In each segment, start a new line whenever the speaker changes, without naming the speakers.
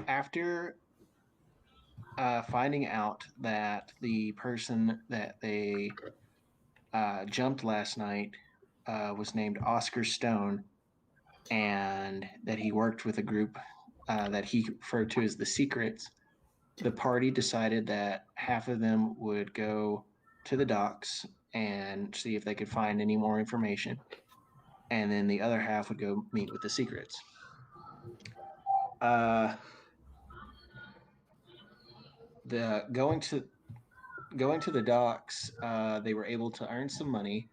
After finding out that the person that they jumped last night was named Oscar Stone, and that he worked with a group that he referred to as the Secrets, the party decided that half of them would go to the docks and see if they could find any more information, and then the other half would go meet with the Secrets. Uh, the going to the docks, they were able to earn some money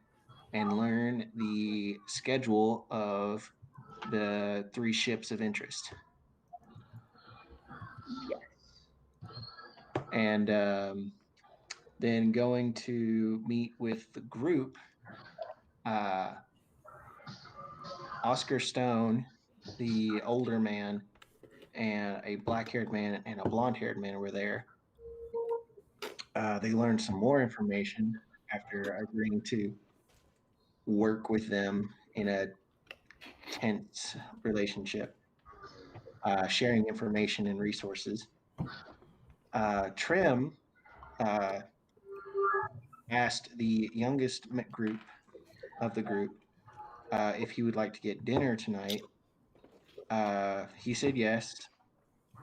and learn the schedule of the 3 ships of interest.
Yes.
And then going to meet with the group, Oscar Stone, the older man, and a black-haired man and a blonde-haired man were there. They learned some more information after agreeing to work with them in a tense relationship, sharing information and resources. Trim asked the youngest group of the group if he would like to get dinner tonight. He said yes.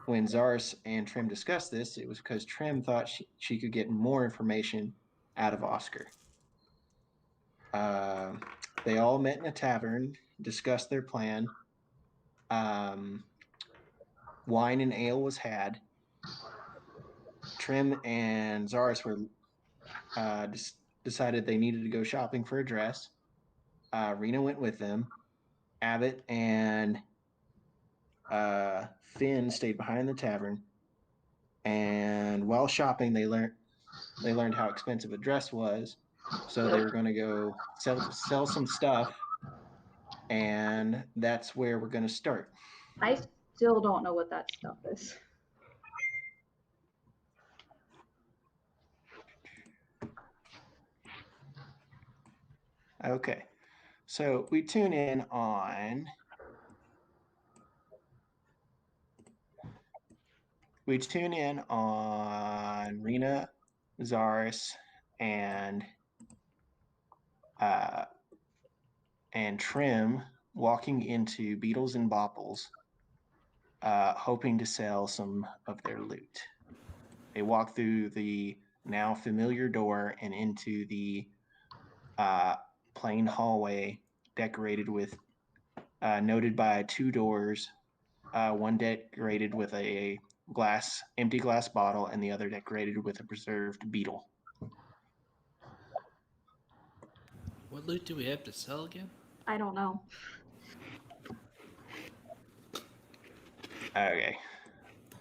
When Zaris and Trim discussed this, it was because Trim thought she could get more information out of Oscar. They all met in a tavern, discussed their plan. Wine and ale was had. Trim and Zaris were decided they needed to go shopping for a dress. Rena went with them. Abbott and Finn stayed behind the tavern. And while shopping, they learned how expensive a dress was. So they were going to go sell some stuff, and that's where we're going to start.
I still don't know what that stuff is.
Okay, so we tune in on Rena, Zaris, and Trim walking into Beetles and Bopples, hoping to sell some of their loot. They walk through the now familiar door and into the plain hallway decorated with noted by 2 doors, one decorated with a empty glass bottle, and the other decorated with a preserved beetle.
What loot do we have to sell again?
I don't know.
Okay.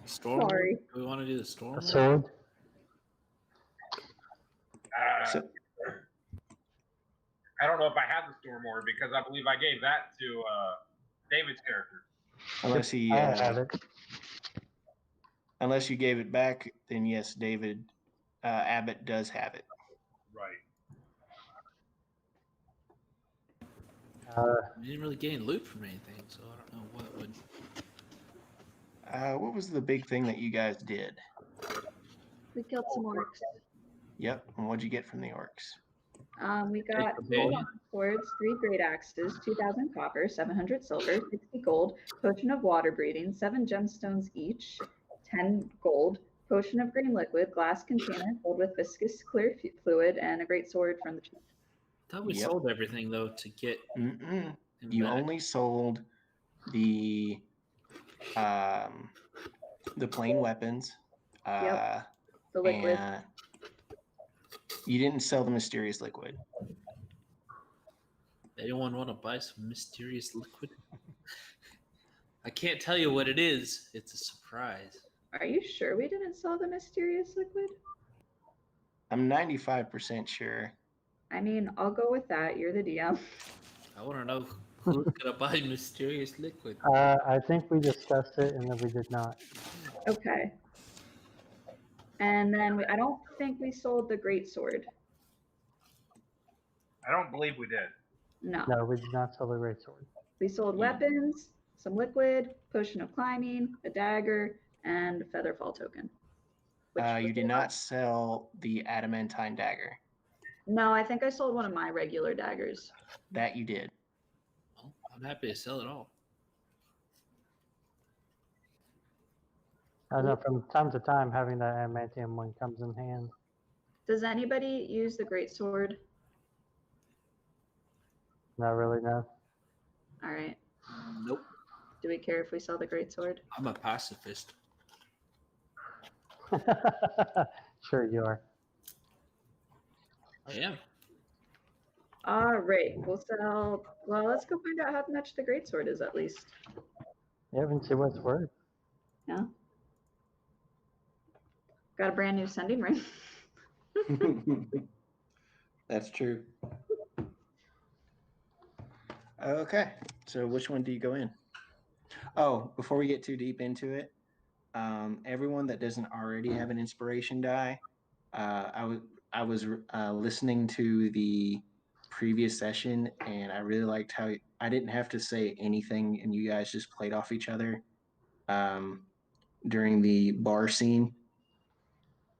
Storm?
Sorry.
Do we want to do the storm?
A sword?
So,
I don't know if I have the storm order because I believe I gave that to David's character.
unless he
I have it.
unless you gave it back, then yes, David Abbott does have it.
Right.
We didn't really gain loot from anything, so I don't know what would.
What was the big thing that you guys did?
We killed some orcs.
Yep. And what'd you get from the orcs?
We got
Okay.
4 swords, 3 great axes, 2,000 copper, 700 silver, 60 gold, potion of water breathing, 7 gemstones each, 10 gold, potion of green liquid, glass container filled with viscous clear fluid, and a great sword from the chief.
I thought we
Yep.
sold everything though to get.
Mm-mm.
him
You
back.
only sold the plain weapons.
Yep. The liquid.
And you didn't sell the mysterious liquid.
Anyone want to buy some mysterious liquid? I can't tell you what it is. It's a surprise.
Are you sure we didn't sell the mysterious liquid?
I'm 95% sure.
I mean, I'll go with that. You're the DM.
I want to know who's gonna buy mysterious liquid.
I think we discussed it and then we did not.
Okay. And then I don't think we sold the great sword.
I don't believe we did.
No.
No, we did not sell the great sword.
We sold weapons, some liquid, potion of climbing, a dagger, and Featherfall token. Which
You
was
did
the
not
last-
sell the adamantine dagger.
No, I think I sold one of my regular daggers.
That you did.
Well, I'm happy to sell it all.
I know from time to time having that adamantium one comes in hand.
Does anybody use the greatsword?
Not really, no.
All right.
Nope.
Do we care if we sell the greatsword?
I'm a pacifist.
Sure you are.
I am.
All right. We'll sell. Well, let's go find out how much the greatsword is at least.
You haven't seen what's worth.
Yeah. Got a brand new sending ring.
That's true. Okay, so which one do you go in? Oh, before we get too deep into it, everyone that doesn't already have an inspiration die, I was listening to the previous session, and I really liked how I didn't have to say anything, and you guys just played off each other during the bar scene.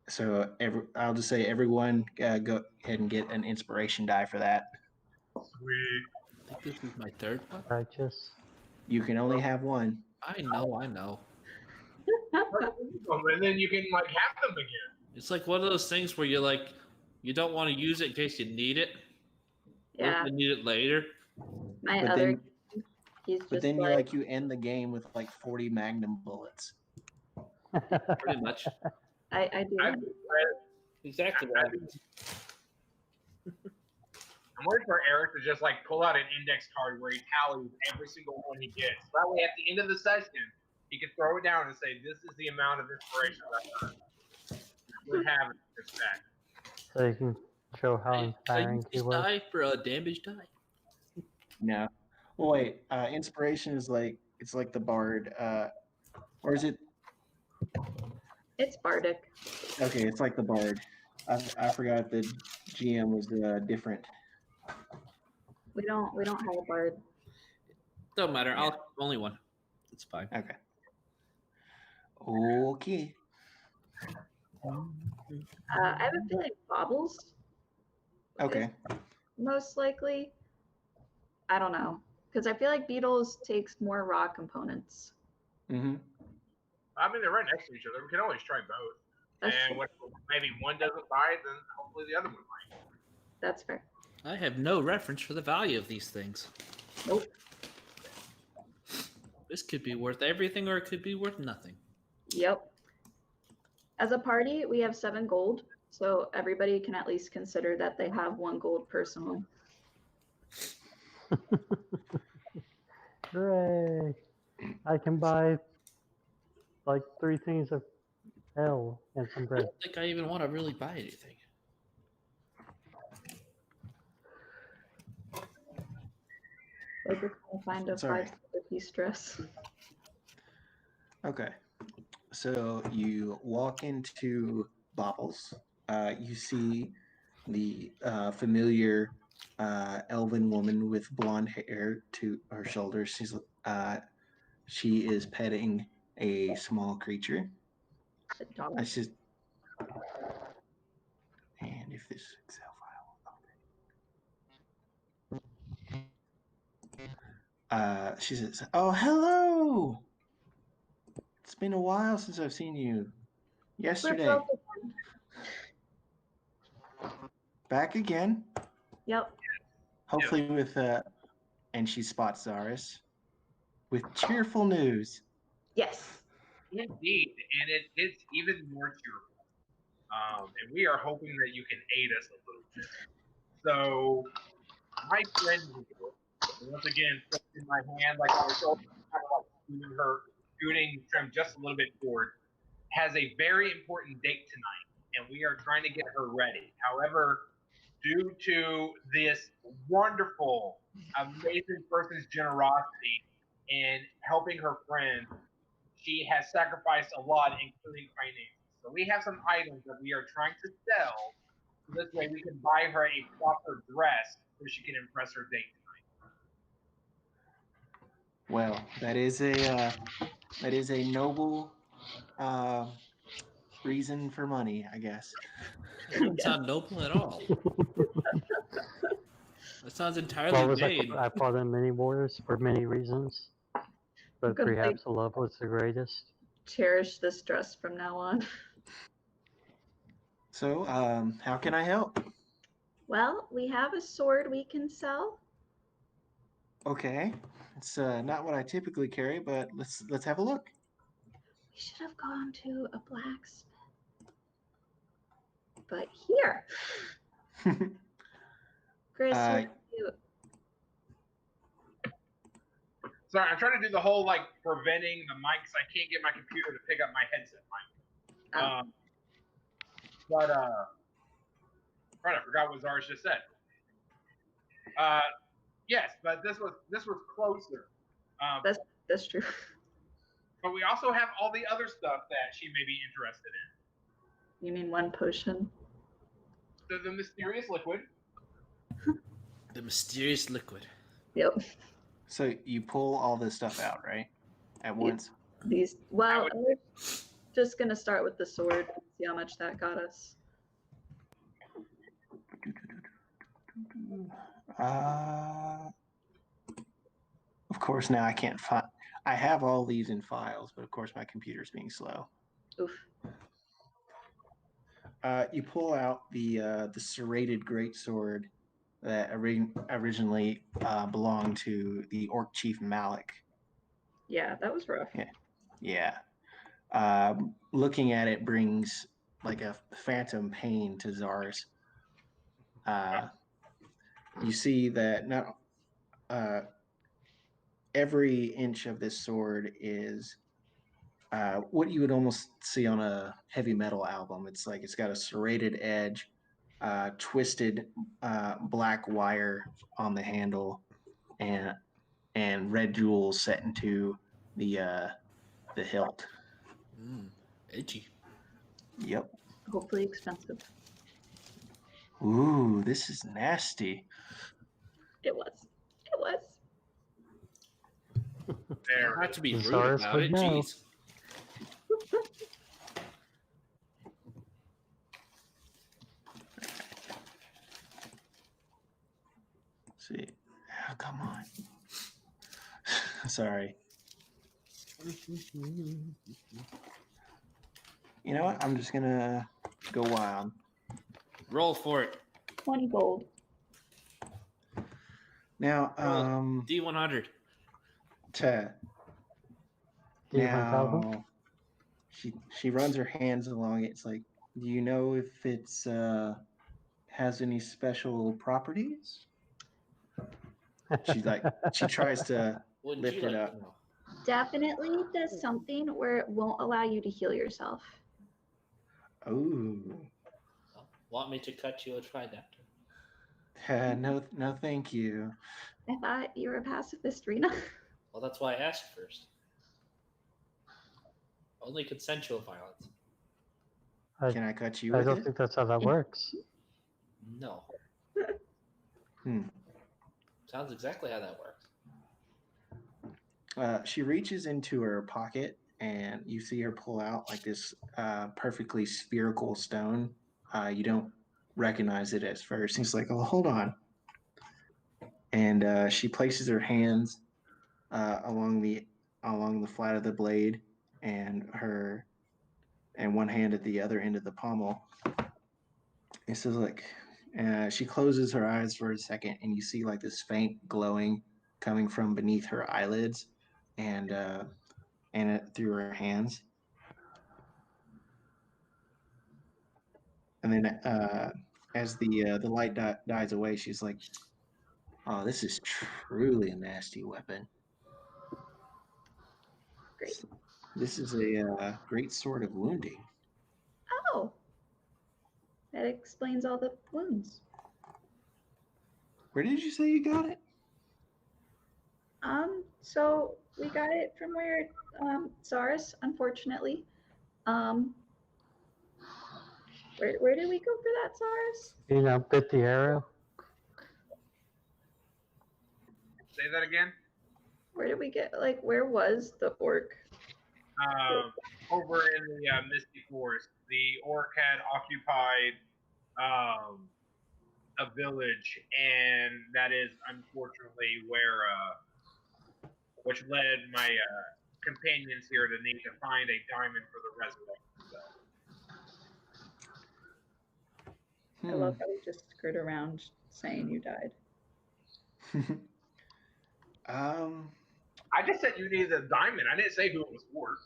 So I'll just say everyone go ahead and get an inspiration die for that.
Sweet.
I think this is my third one.
Righteous.
You can only have one.
I know.
And then you can like have them again.
It's like one of those things where you're like, you don't want to use it in case you need it.
Yeah.
You need it later.
My
But
other.
then,
He's
but
just
then you're
like,
like you end the game with like 40 magnum bullets.
Pretty much.
I do.
I,
that.
Exactly.
I'm waiting for Eric to just like pull out an index card where he tallies every single one he gets. That way, at the end of the session, he can throw it down and say, "This is the amount of inspiration I've earned." Would have it just that.
So you can show how
I
inspiring
use
he
this
was.
die for a damage die.
No. Well, wait. Inspiration is like it's like the bard, or is it?
It's bardic.
Okay, it's like the bard. I forgot the GM was different.
We don't have a bard.
Don't matter.
Yeah.
I'll only one. It's fine.
Okay. Okay.
I have a feeling baubles.
Okay.
Most likely. I don't know. Because I feel like beetles takes more raw components.
Mm-hmm.
I mean, they're right next to each other. We can always try both.
That's
And
true.
when maybe one doesn't buy, then hopefully the other one might.
That's fair.
I have no reference for the value of these things.
Nope.
This could be worth everything or it could be worth nothing.
Yep. As a party, we have 7 gold. So everybody can at least consider that they have 1 gold personally.
Hooray! I can buy like 3 things of hell and some
I
bread.
don't think I even want to really buy anything.
Like we're trying to find a
It's all right.
5-piece dress.
Okay. So you walk into Bobbles. You see the familiar elven woman with blonde hair to her shoulders. She is petting a small creature.
The dog.
I just and if this Excel file. She says, "Oh, hello. It's been a while since I've seen you. Yesterday. Back again.
Yep.
Hopefully with and she spots Zaris with cheerful news.
Yes.
Indeed, and it's even more cheerful. And we are hoping that you can aid us a little bit. So, my friend here, once again, puts in my hand like on her shoulder, kind of like scooting Trim just a little bit forward, has a very important date tonight, and we are trying to get her ready. However, due to this wonderful, amazing person's generosity in helping her friend, she has sacrificed a lot, including finances. So we have some items that we are trying to sell. So this way we can buy her a proper dress so she can impress her date tonight.
Well, that is a noble Reason for money, I guess.
That doesn't sound noble at all. That sounds entirely
Well, was
vain.
I fought in many wars for many reasons, but
Good
perhaps love was the greatest.
Cherish this dress from now on.
So, how can I help?
Well, we have a sword we can sell.
Okay, it's not what I typically carry, but let's have a look.
We should have gone to a blacksmith. But here, Chris,
Uh,
what do you-
Sorry, I'm trying to do the whole like preventing the mics. I can't get my computer to pick up my headset mic.
Oh.
Right, I forgot what Zars just said. Yes, but this was closer.
That's true.
But we also have all the other stuff that she may be interested in.
You mean one potion?
The mysterious liquid.
The mysterious liquid.
Yep.
so you pull all this stuff out, right? At once.
Well, we're just gonna start with the sword and see how much that got us.
Of course, now I can't find. I have all these in files, but of course my computer's being slow.
Oof.
You pull out the serrated greatsword that originally belonged to the orc chief Malik.
Yeah, that was rough.
Yeah. Looking at it brings like a phantom pain to Zars. You see that not every inch of this sword is what you would almost see on a heavy metal album. It's like it's got a serrated edge, twisted black wire on the handle, and red jewels set into the hilt.
Edgy.
Yep.
Hopefully expensive.
Ooh, this is nasty.
It was. It was.
There.
Not to be rude
Zars
about
would
it.
know.
Jeez.
Let's see. Oh, come on. Sorry. You know what? I'm just gonna go wild.
Roll for it.
20 gold.
Now,
D100.
to
Do you want to
now, she runs her hands along it. It's like, do you know if it's has any special properties? She's like, she tries to
Wouldn't
lift
you
it
like
up.
to know?
Definitely does something where it won't allow you to heal yourself.
Ooh.
Want me to cut you a try that?
No, thank you.
I thought you were a pacifist, Rena.
Well, that's why I asked first. Only consensual violence.
Can I cut you
I
with
don't
it?
think that's how that works.
No.
Hmm.
Sounds exactly how that works.
She reaches into her pocket, and you see her pull out like this perfectly spherical stone. You don't recognize it at first. She's like, "Oh, hold on," and she places her hands along the flat of the blade, and one hand at the other end of the pommel. It says like, she closes her eyes for a second, and you see like this faint glowing coming from beneath her eyelids, and through her hands. And then as the light dies away, she's like, "Oh, this is truly a nasty weapon.
Great.
This is a great sword of wounding."
Oh. That explains all the wounds.
Where did you say you got it?
So we got it from where Saurus, unfortunately. Where did we go for that, Saurus?
You know, bit the arrow.
Say that again.
Where did we get, like, where was the orc?
over in the Misty Forest, the orc had occupied a village, and that is unfortunately where which led my companions here to need to find a diamond for the resurrection.
I love how we just skirt around saying you died.
I just said you needed a diamond. I didn't say who it was for.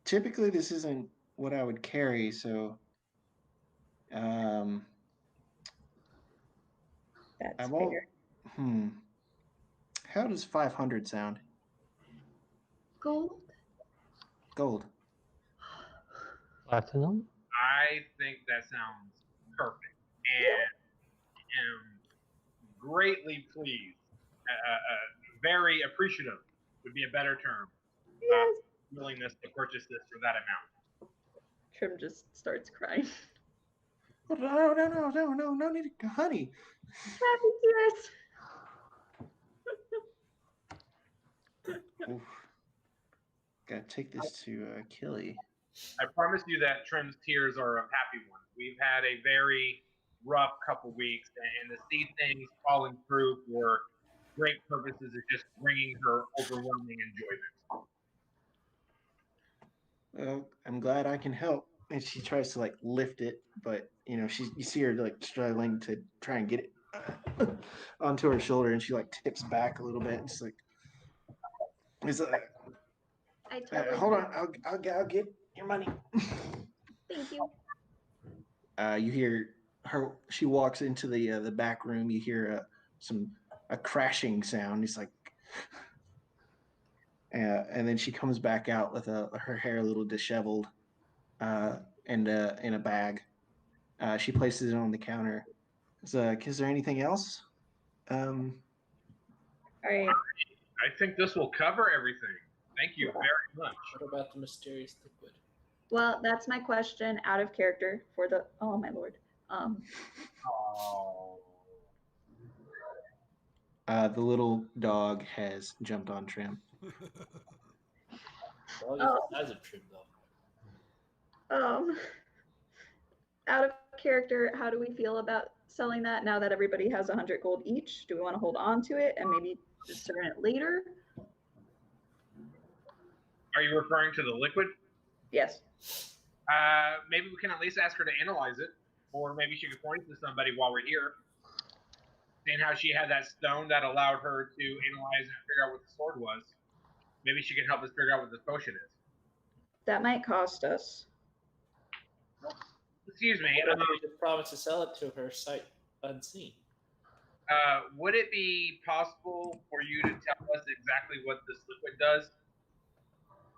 Typically this isn't what I would carry, so
That's
I won't.
fair.
How does 500 sound?
Gold?
Gold.
Platinum?
I think that sounds perfect, and am greatly pleased. Very appreciative would be a better term.
Yes.
Willingness to purchase this for that amount.
Trim just starts crying.
Oh, no need to, honey.
Happy tears.
Oof. Gotta take this to Killy.
I promise you that Trim's tears are of happy ones. We've had a very rough couple weeks, and to see things falling through for great purposes is just bringing her overwhelming enjoyment.
Well, I'm glad I can help. And she tries to like lift it, but you see her like struggling to try and get it onto her shoulder, and she like tips back a little bit. And it's like,
I totally
hold on, I'll get your money.
Thank you.
You hear her. She walks into the back room. You hear a crashing sound. It's like, and then she comes back out with her hair a little disheveled, and in a bag. She places it on the counter. Is there anything else?
All right.
I think this will cover everything. Thank you very much.
What about the mysterious liquid?
Well, that's my question out of character for the. Oh my lord.
The little dog has jumped on Trim.
Dog is the size of Trim, though.
Out of character, how do we feel about selling that now that everybody has 100 gold each? Do we want to hold on to it and maybe discern it later?
Are you referring to the liquid?
Yes.
Maybe we can at least ask her to analyze it, or maybe she could point it to somebody while we're here. Seeing how she had that stone that allowed her to analyze and figure out what the sword was, maybe she can help us figure out what this potion is.
That might cost us.
Excuse me.
What if we just promise to sell it to her sight unseen?
Would it be possible for you to tell us exactly what this liquid does?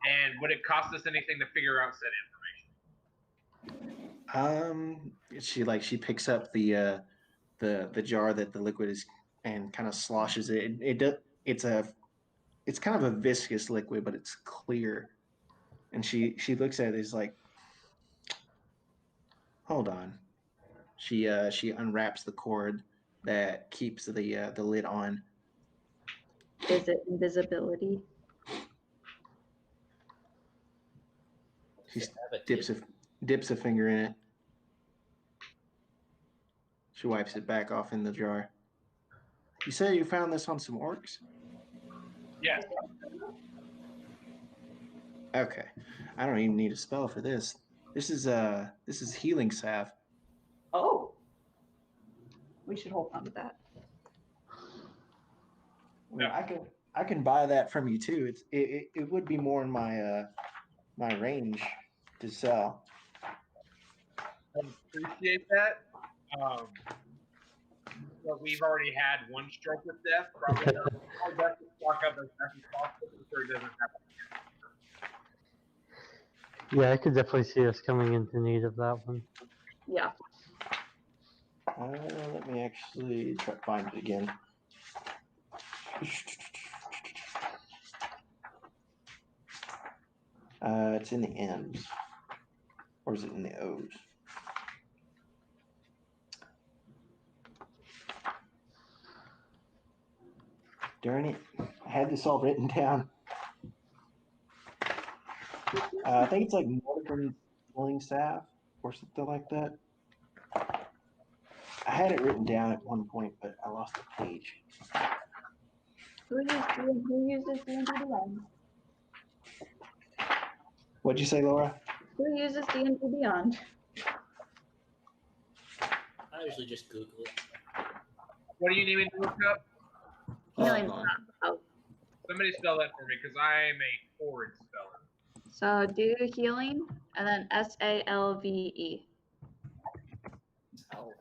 And would it cost us anything to figure out said information?
She picks up the jar that the liquid is and kind of sloshes it. It's kind of a viscous liquid, but it's clear. And she looks at it, is like, hold on. She unwraps the cord that keeps the lid on.
Is it invisibility?
She dips a finger in it. She wipes it back off in the jar. You said you found this on some orcs?
Yes.
Okay. I don't even need a spell for this. This is healing salve.
Oh. We should hold on to that.
Well, I can buy that from you too. It would be more in my my range to sell.
I appreciate that. But we've already had one stroke with death. Probably our best to stock up as fast as possible so it doesn't happen.
Yeah, I could definitely see us coming into need of that one.
Yeah.
Let me actually try to find it again. It's in the M's. Or is it in the O's? Darn it. I had this all written down. I think it's like Morgan Smelling Salve or something like that. I had it written down at one point, but I lost the page.
Who uses D&D Beyond?
What'd you say, Laura?
Who uses D&D Beyond?
I usually just Google it.
What do you need me to look up?
Healing.
Hold on.
Oh,
Somebody spell that for me, because I am a horrid speller.
so do healing and then SALVE.
Salve.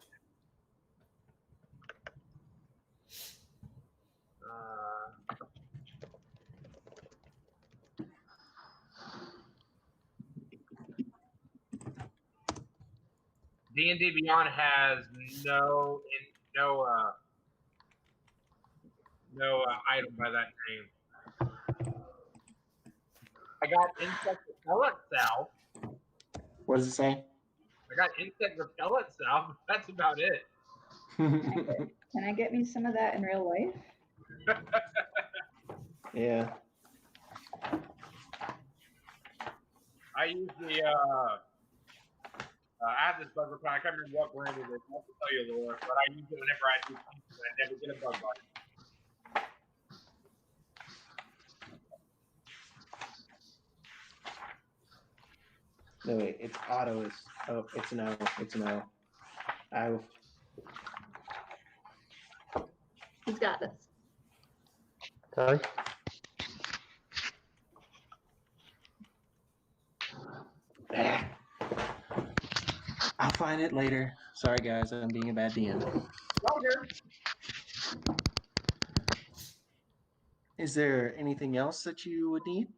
D&D Beyond has no item by that name. I got insect repellent salve.
What does it say?
I got insect repellent salve. That's about it.
Can I get me some of that in real life?
Yeah.
I use the I have this bug repellent. I can't remember what brand it is. I have to tell you, Laura, but I use it whenever I do things and I never get a bug bite.
No, wait. It's auto. It's an O. It's an O.
He's got this.
Sorry.
I'll find it later. Sorry, guys. I'm being a bad DM.
Roger.
Is there anything else that you would need?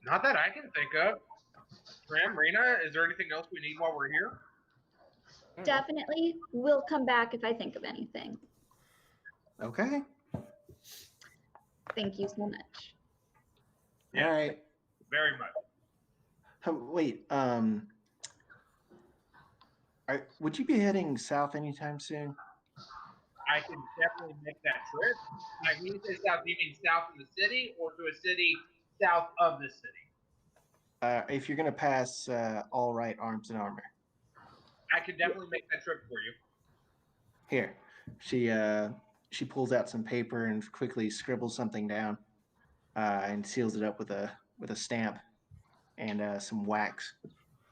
Not that I can think of. Tram, Rena, is there anything else we need while we're here?
Definitely will come back if I think of anything.
Okay.
Thank you so much.
All right.
Very much.
Wait. Would you be heading south anytime soon?
I can definitely make that trip. Like, when you say south, do you mean south of the city or to a city south of the city?
If you're gonna pass All Right Arms and Armor.
I can definitely make that trip for you.
Here. She pulls out some paper and quickly scribbles something down, and seals it up with a stamp and some wax.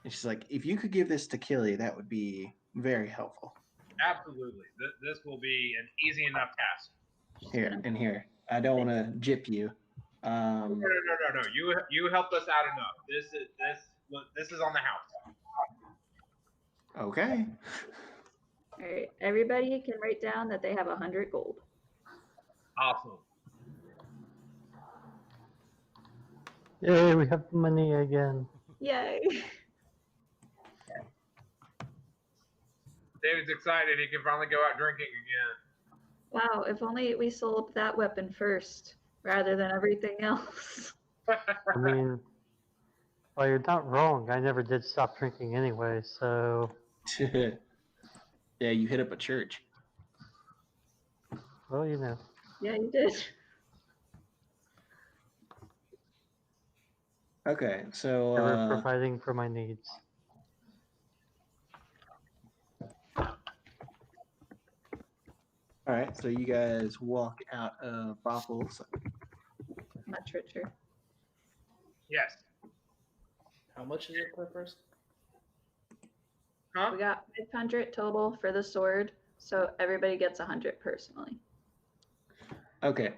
And she's like, "If you could give this to Killy, that would be very helpful."
Absolutely. This will be an easy enough task.
Here and here. I don't want to gyp you.
No. You helped us out enough. This is on the house.
Okay.
All right, everybody can write down that they have 100 gold.
Awesome.
Yay, we have money again.
Yay.
David's excited. He can finally go out drinking again.
Wow, if only we sold that weapon first rather than everything else.
I mean, well, you're not wrong. I never did stop drinking anyway, so.
Yeah, you hit up a church.
Well, you know.
Yeah, you did.
Okay, so
Never providing for my needs.
all right, so you guys walk out of Bopples.
Much richer.
Yes.
How much is it per person?
Huh?
We got 500 total for the sword, so everybody gets 100 personally.
Okay,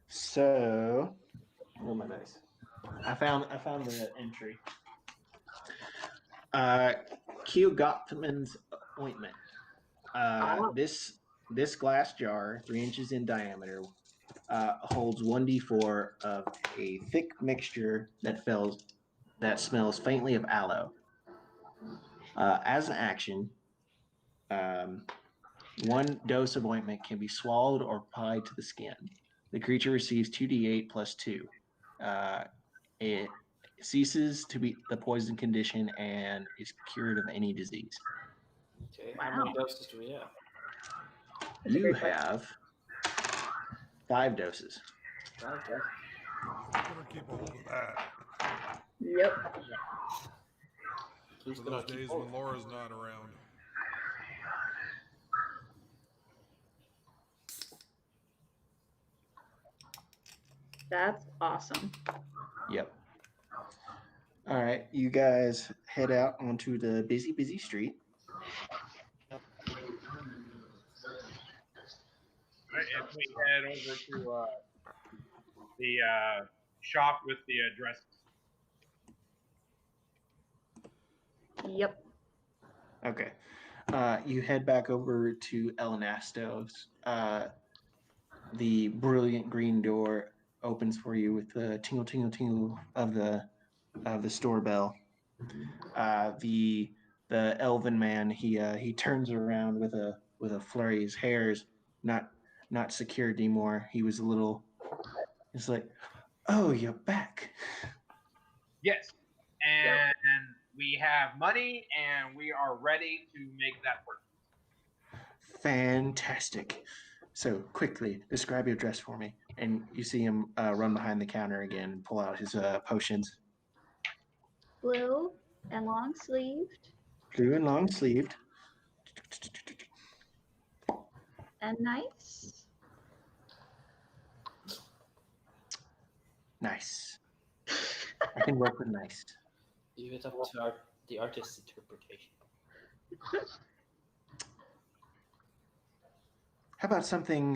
so where are my dice? I found the entry. Q Gottman's ointment. This glass jar, 3 inches in diameter, holds 1d4 of a thick mixture that smells faintly of aloe. As an action, 1 dose of ointment can be swallowed or applied to the skin. The creature receives 2d8 plus 2. It ceases to be the poison condition and is cured of any disease.
Okay, how many doses do we have?
You have 5 doses.
Okay.
I'm gonna keep a hold of that.
Yep.
Who's
For
gonna
those
keep
days
hold?
when Laura's not around.
That's awesome.
Yep. All right, you guys head out onto the busy street.
Right, and we head over to the shop with the addresses.
Yep.
Okay. You head back over to El Nastos. The brilliant green door opens for you with the tingle, tingle, tingle of the store bell. The elven man he turns around with a flurry. His hair is not secured anymore. He was a little. It's like, oh, you're back.
Yes, and we have money, and we are ready to make that work.
Fantastic. So quickly describe your dress for me. And you see him run behind the counter again and pull out his potions.
Blue and long sleeved
Blue and long sleeved.
and nice.
Nice. I can work with nice.
Leave it up to the artist's interpretation.
How about something?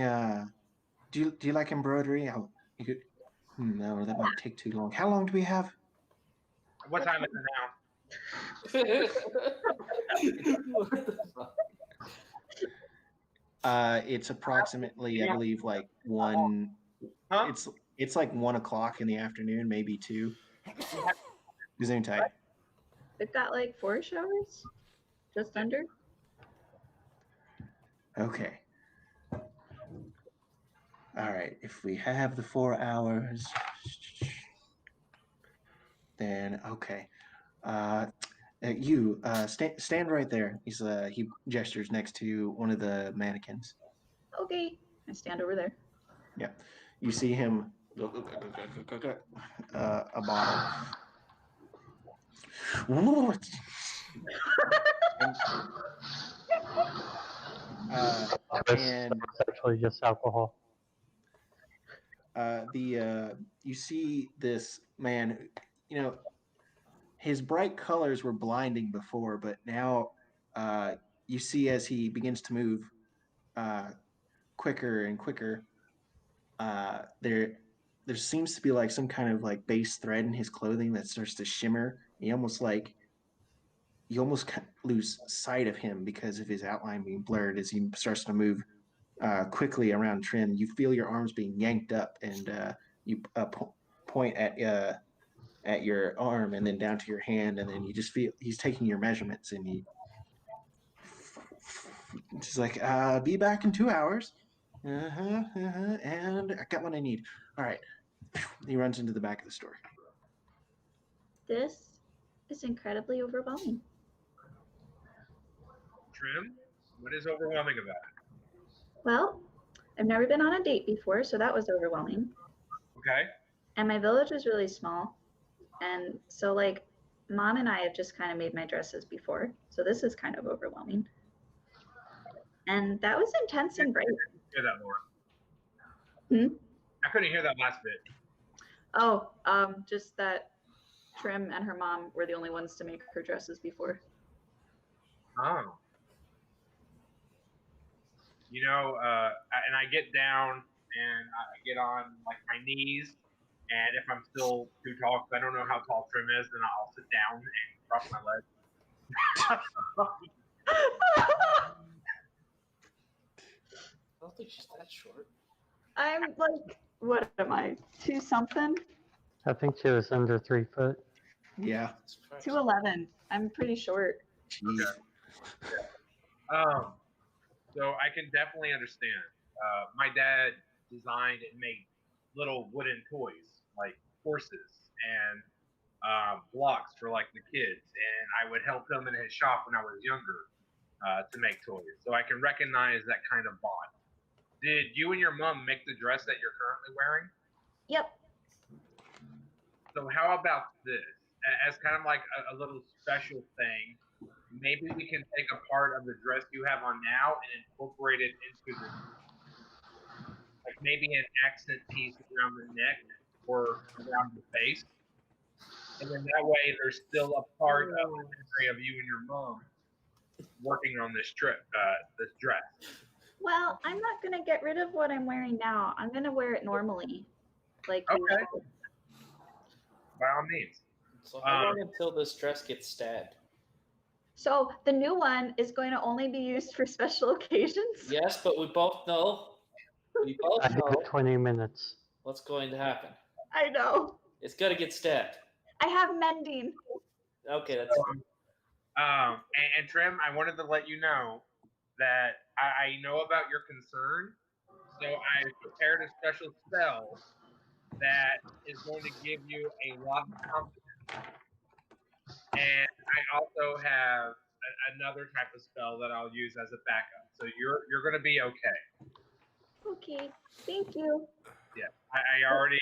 Do you like embroidery? You could. No, that might take too long. How long do we have?
What time is it now?
What the fuck?
It's approximately, I believe, like one.
Huh?
It's like 1 o'clock in the afternoon, maybe 2. Gesundheit.
We've got like 4 showers, just under.
Okay. All right. If we have the 4 hours, then okay. You stand right there. He gestures next to one of the mannequins.
Okay. I stand over there.
Yeah. You see him a bottle. And
It's actually just alcohol.
you see this man, his bright colors were blinding before, but now you see as he begins to move quicker and quicker, there seems to be like some kind of like base thread in his clothing that starts to shimmer. You almost lose sight of him because of his outline being blurred as he starts to move quickly around Trim. You feel your arms being yanked up, and you point at your arm and then down to your hand, and then you just feel he's taking your measurements, and he's like, "Be back in 2 hours." And I got what I need. All right. He runs into the back of the store.
This is incredibly overwhelming.
Trim? What is overwhelming about it?
Well, I've never been on a date before, so that was overwhelming.
Okay.
And my village is really small. And so, like, Mom and I have just kind of made my dresses before. So this is kind of overwhelming. And that was intense and bright.
Hear that, Laura?
Hmm?
I couldn't hear that last bit.
Oh, just that Trim and her mom were the only ones to make her dresses before.
Oh. And I get down and I get on like my knees, and if I'm still too tall, because I don't know how tall Trim is, then I'll sit down and cross my legs.
I don't think she's that short.
I'm like, what am I, 2 something?
I think she was under 3 foot.
Yeah.
2'11". I'm pretty short.
Jeez.
Okay. So I can definitely understand. My dad designed and made little wooden toys, like horses and blocks for like the kids, and I would help him in his shop when I was younger to make toys. So I can recognize that kind of bond. Did you and your mom make the dress that you're currently wearing?
Yep.
So how about this? as kind of like a little special thing, maybe we can take a part of the dress you have on now and incorporate it into the, like maybe an accent piece around the neck or around the face. And then that way there's still a part of the memory of you and your mom working on this dress.
Well, I'm not gonna get rid of what I'm wearing now. I'm gonna wear it normally, like
Okay.
usual.
By all means.
So how long until this dress gets stabbed?
So the new one is going to only be used for special occasions.
Yes, but we both know. We both
I
know
think 20 minutes.
what's going to happen.
I know.
It's gonna get stabbed.
I have mending.
Okay, that's fine.
And Trim, I wanted to let you know that I know about your concern, so I prepared a special spell that is going to give you a lot of confidence. And I also have another type of spell that I'll use as a backup. So you're going to be okay.
Okay, thank you.
Yeah, I already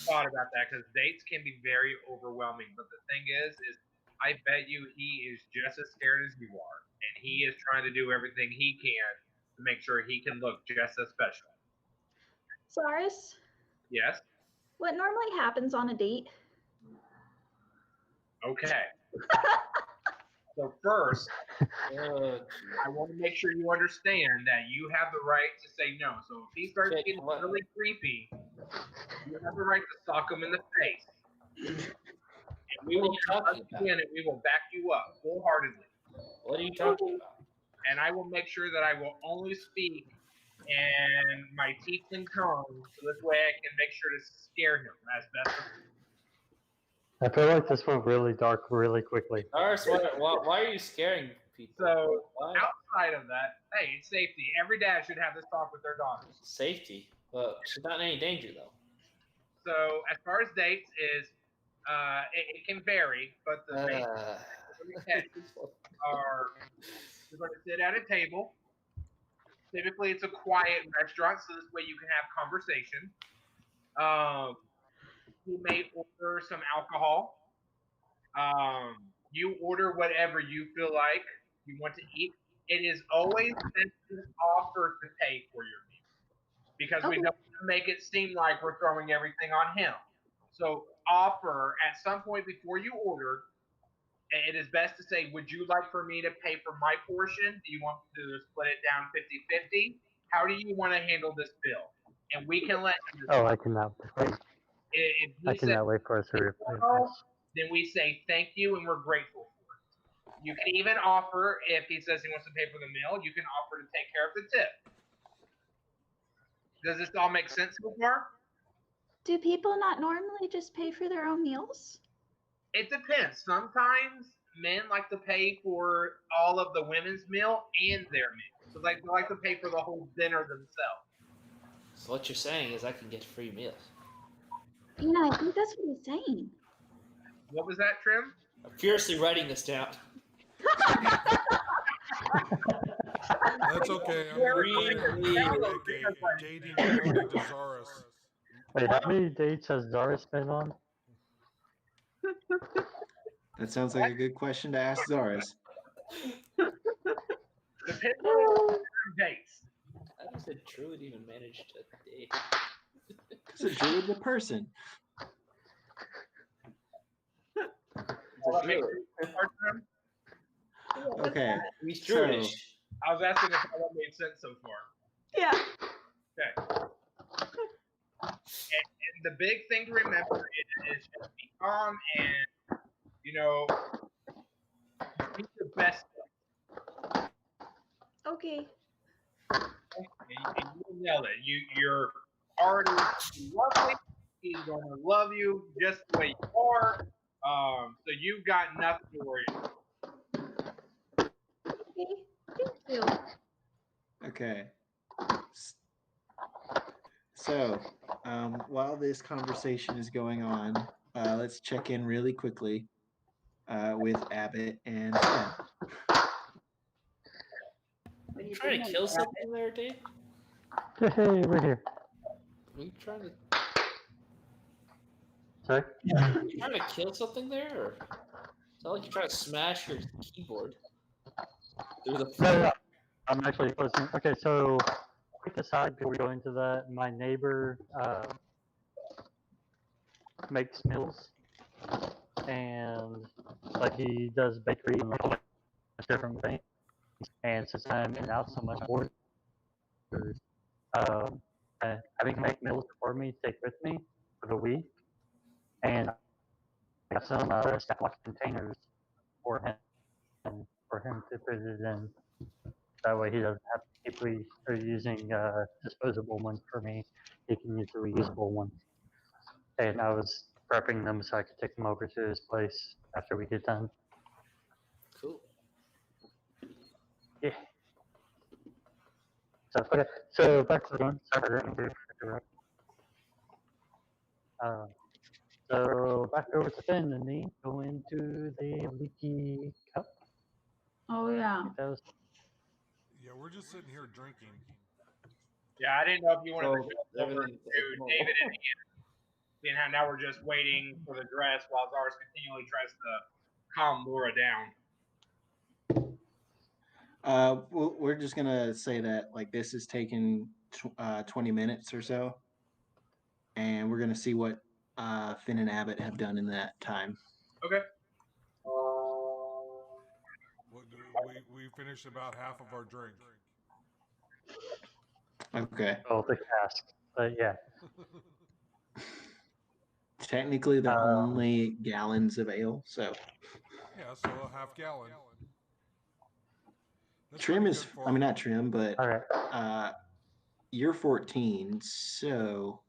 thought about that because dates can be very overwhelming. But the thing is I bet you he is just as scared as you are, and he is trying to do everything he can to make sure he can look just as special.
Cyrus,
Yes.
what normally happens on a date?
Okay. So first, I want to make sure you understand that you have the right to say no. So if he starts getting really creepy, you have the right to sock him in the face. And we will talk again, and we will back you up wholeheartedly.
What are you talking about?
And I will make sure that I will only speak in my tiefling tongue, so this way I can make sure to scare him as best as possible.
I feel like this went really dark really quickly.
Cyrus, why are you scaring people?
So
Why?
outside of that, hey, it's safety. Every dad should have this talk with their daughters.
Safety? Well, she's not in any danger, though.
So as far as dates is, it can vary, but the main are you're going to sit at a table. Typically, it's a quiet restaurant, so this way you can have conversation. You may order some alcohol. You order whatever you feel like you want to eat. It is always best to offer to pay for your meal because we don't want to make it seem like we're throwing everything on him. So offer at some point before you order. It is best to say, would you like for me to pay for my portion? Do you want me to split it down 50-50? How do you want to handle this bill? And we can let you decide.
Oh, I cannot wait. I cannot wait for us to replay this.
Then we say thank you and we're grateful for it. You can even offer, if he says he wants to pay for the meal, you can offer to take care of the tip. Does this all make sense so far?
Do people not normally just pay for their own meals?
It depends. Sometimes men like to pay for all of the women's meal and their meal. So they like to pay for the whole dinner themselves.
So what you're saying is I can get free meals.
Yeah, I think that's what he's saying.
What was that, Trim?
I'm furiously writing this down.
That's okay. I'm dating according to Zaris.
Wait, how many dates has Zaris been on?
That sounds like a good question to ask Zaris.
Depends on dates.
How does a druid even manage to date?
It's a druid, the person. Okay.
He's druidish.
I was asking if that made sense so far.
Yeah.
Okay. And the big thing to remember is just be calm and, be your best.
Okay.
And you nail it. You're already lovely. He's going to love you just the way you are. So you've got nothing to worry about.
Okay. Thank you.
Okay. So, while this conversation is going on, let's check in really quickly with Abbott and Sam.
Are you trying to kill something there, Dave?
Hey, we're here.
Are you trying to...
Sorry?
You trying to kill something there? Or... It's not like you're trying to smash your keyboard through the
No. I'm actually closing. Okay, so quick aside before we go into that, my neighbor makes meals, and like he does bakery and like all that different things. And since I'm in and out so much, having him make meals for me, take with me for the week, and I got some Ziploc containers for him to put it in. That way he doesn't have to keep using disposable ones for me. He can use the reusable ones. And I was prepping them so I could take them over to his place after we get done.
Cool.
Yeah. So okay. So back to the one. Sorry, I didn't interrupt. So back over to Finn and me. Go into the leaky cup.
Oh yeah.
That was
Yeah, we're just sitting here drinking.
Yeah, I didn't know if you wanted
So,
to go over to
everything-
David and Ian, seeing how now we're just waiting for the dress while Zars continually tries to calm Laura down.
We're just gonna say that like this is taking 20 minutes or so, and we're gonna see what Finn and Abbott have done in that time.
Okay.
We finished about half of our drink.
Okay.
all the cask. But yeah.
Technically, they're only gallons of ale, so
Yeah, so a half gallon. That's
trim
pretty
is.
good for
I mean, not trim, but
All right.
you're 14, so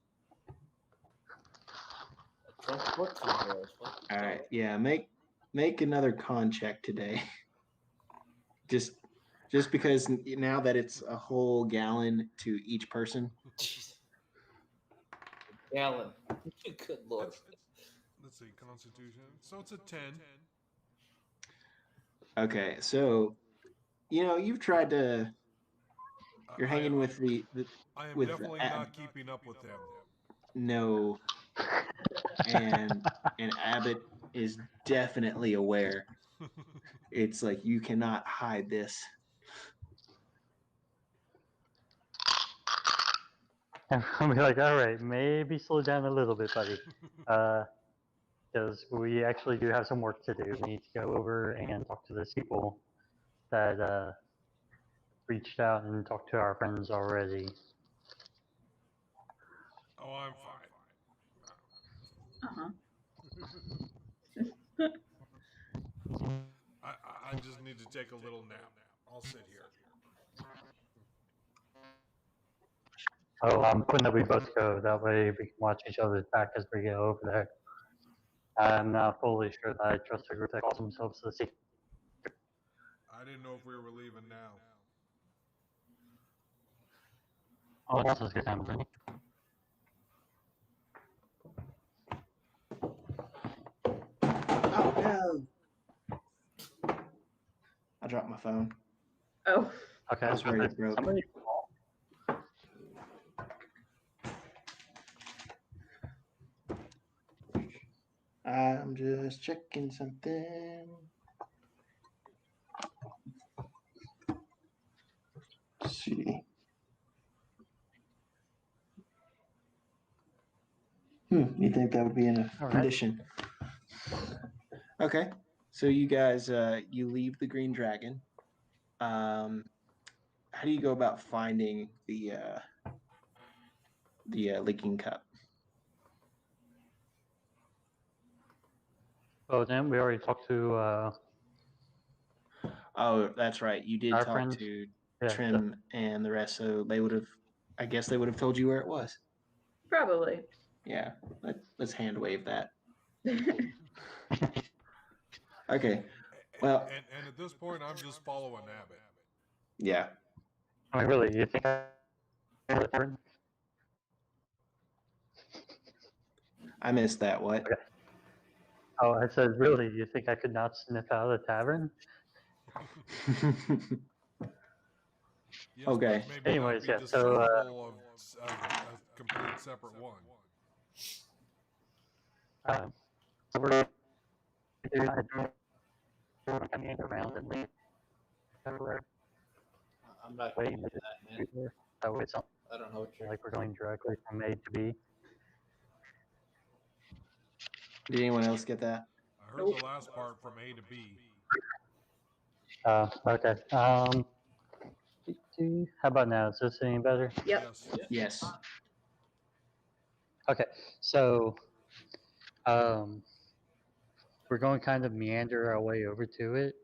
all right. Yeah, make another con check today. Just because now that it's a whole gallon to each person.
Jeez. Gallon. Good lord.
Let's see, Constitution. So it's a 10.
Okay, so you've tried to. You're hanging with the
I am
with
definitely not keeping up with them.
no, and Abbott is definitely aware. It's like you cannot hide this.
I'll be like, all right, maybe slow down a little bit, buddy. Because we actually do have some work to do. We need to go over and talk to those people that reached out and talked to our friends already.
Oh, I'm fine. I just need to take a little nap. I'll sit here.
Oh, I'm hoping that we both go. That way we can watch each other's back as we go over there. I'm not fully sure that I trust a group that calls themselves the Secret.
I didn't know if we were leaving now.
Oh, that's a good time, buddy.
Oh no! I dropped my phone.
Oh.
Okay,
I was worried it broke.
somebody
I'm just checking something. Let's see. You think that would be in a
All right.
condition? Okay, so you guys, you leave the Green Dragon. How do you go about finding the leaking cup?
Oh, then we already talked to
Oh, that's right. You did
our
talk
friends.
to
Yeah,
Trim and the rest, so they would have. I guess they would have told you where it was.
Probably.
Yeah, let's hand wave that. Okay. Well,
And at this point, I'm just following Abbott.
yeah.
I mean, really, you think
I missed that. What?
Okay. Oh, I said, really, you think I could not sniff out of the tavern?
Yes,
Okay.
but maybe
Anyways,
not
yeah,
be
so,
discernible of a complete separate one.
So we're going to do coming around and leave everywhere.
I'm not
Wait,
going to do that, man.
Oh, it's not
I don't know what you're.
like we're going directly from A to B.
Did anyone else get that?
I heard the last part from A to B.
Okay. How about now? Is this any better?
Yep.
Yes.
Yes.
Okay. So, we're going to kind of meander our way over to it.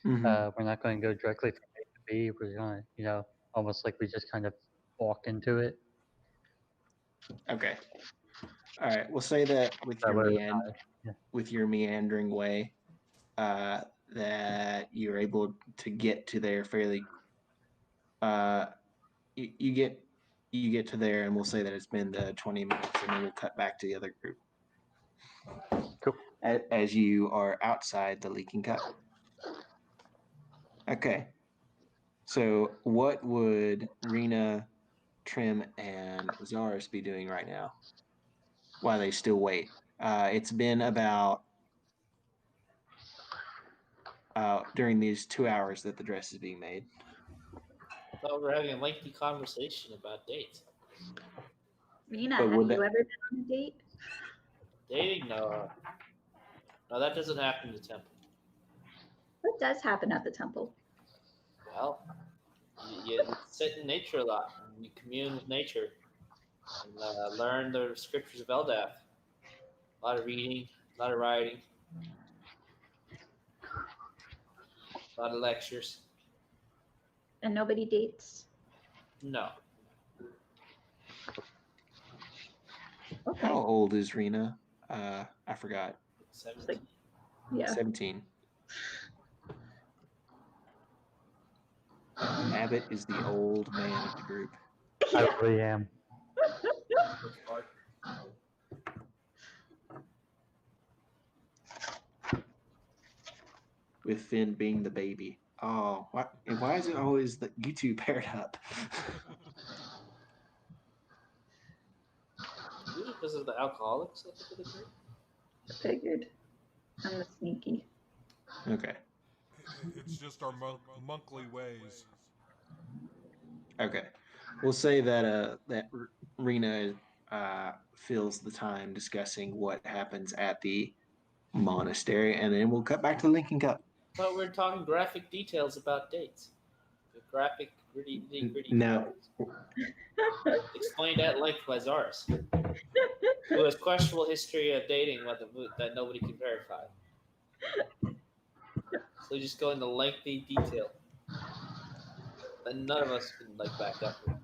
Mhm.
We're not going to go directly from A to B. We're going to, almost like we just kind of walk into it.
Okay. All right. We'll say that with
That
your
way we're not- yeah.
with your meandering way, that you're able to get to there fairly. You get to there, and we'll say that it's been the 20 minutes, and then we'll cut back to the other group.
Cool.
As you are outside the leaking cup. Okay. So, what would Rena, Trim, and Zaris be doing right now while they still wait? It's been about during these 2 hours that the dress is being made.
I thought we were having a lengthy conversation about dates.
Rena,
But
have
would
you
that-
ever been on a date?
Dating? No. No, that doesn't happen in the temple.
What does happen at the temple?
Well, you sit in nature a lot, and you commune with nature, and learn the scriptures of Eldaf. A lot of reading, a lot of writing, a lot of lectures.
And nobody dates?
No.
Okay.
How old is Rena? I forgot.
17.
Yeah.
17. Abbott is the old man of the group.
I really am.
With Finn being the baby. Oh, why is it always that you two paired up?
Maybe because of the alcoholics, I think, of the group.
I figured. I'm the sneaky.
Okay.
It's just our monthly ways.
Okay. We'll say that Rena fills the time discussing what happens at the monastery, and then we'll cut back to the Lincoln Cup.
But we're talking graphic details about dates. The graphic, gritty.
No.
details. Explained at length by Zaris, who has questionable history of dating that nobody can verify. So just go into lengthy detail that none of us can back up and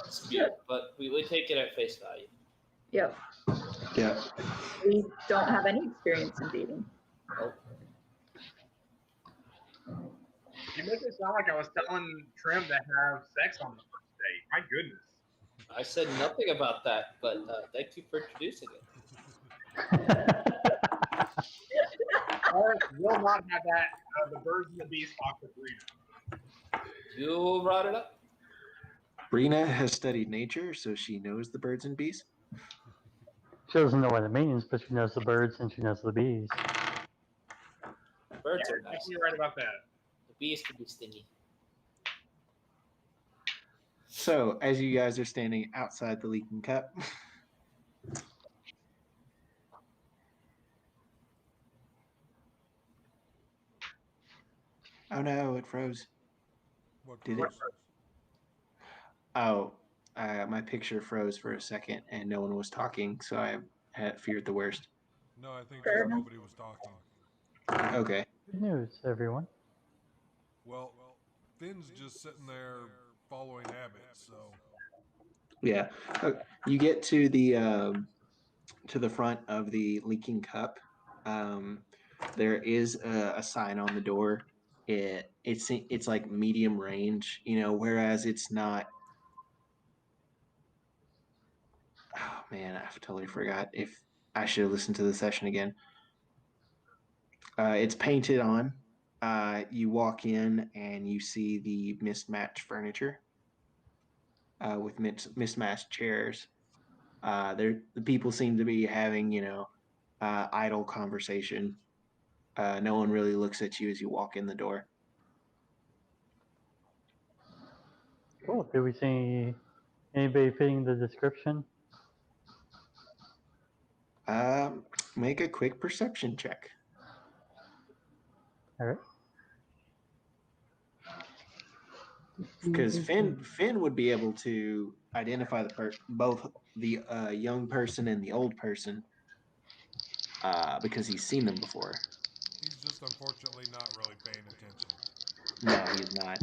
dispute, but we take it at face value.
Yep.
Yeah.
We don't have any experience in dating.
Nope.
You make it sound like I was telling Trim to have sex on the first date. My goodness.
I said nothing about that, but thank you for introducing it.
Alex will not have that the birds and the bees talk with Rena.
You brought it up.
Rena has studied nature, so she knows the birds and bees.
She doesn't know what it means, but she knows the birds and she knows the bees.
Birds
Yeah,
are nice.
you're right about that.
The bees can be stingy.
So, as you guys are standing outside the leaking cup, oh no, it froze.
What
Did it?
goes?
Oh, my picture froze for a second, and no one was talking, so I had feared the worst.
No, I think
Fair
just
enough.
nobody was talking.
Okay.
Good news, everyone.
Well, Finn's just sitting there following Abbott, so
Yeah. You get to the front of the leaking cup. There is a sign on the door. It's like medium range, whereas it's not. Oh man, I totally forgot. If I should have listened to the session again. It's painted on. You walk in and you see the mismatched furniture with mismatched chairs. The people seem to be having, idle conversation. No one really looks at you as you walk in the door.
Cool. Do we see anybody fitting the description?
Make a quick perception check.
All right.
Because Finn would be able to identify both the young person and the old person because he's seen them before.
He's just unfortunately not really paying attention.
No, he's not.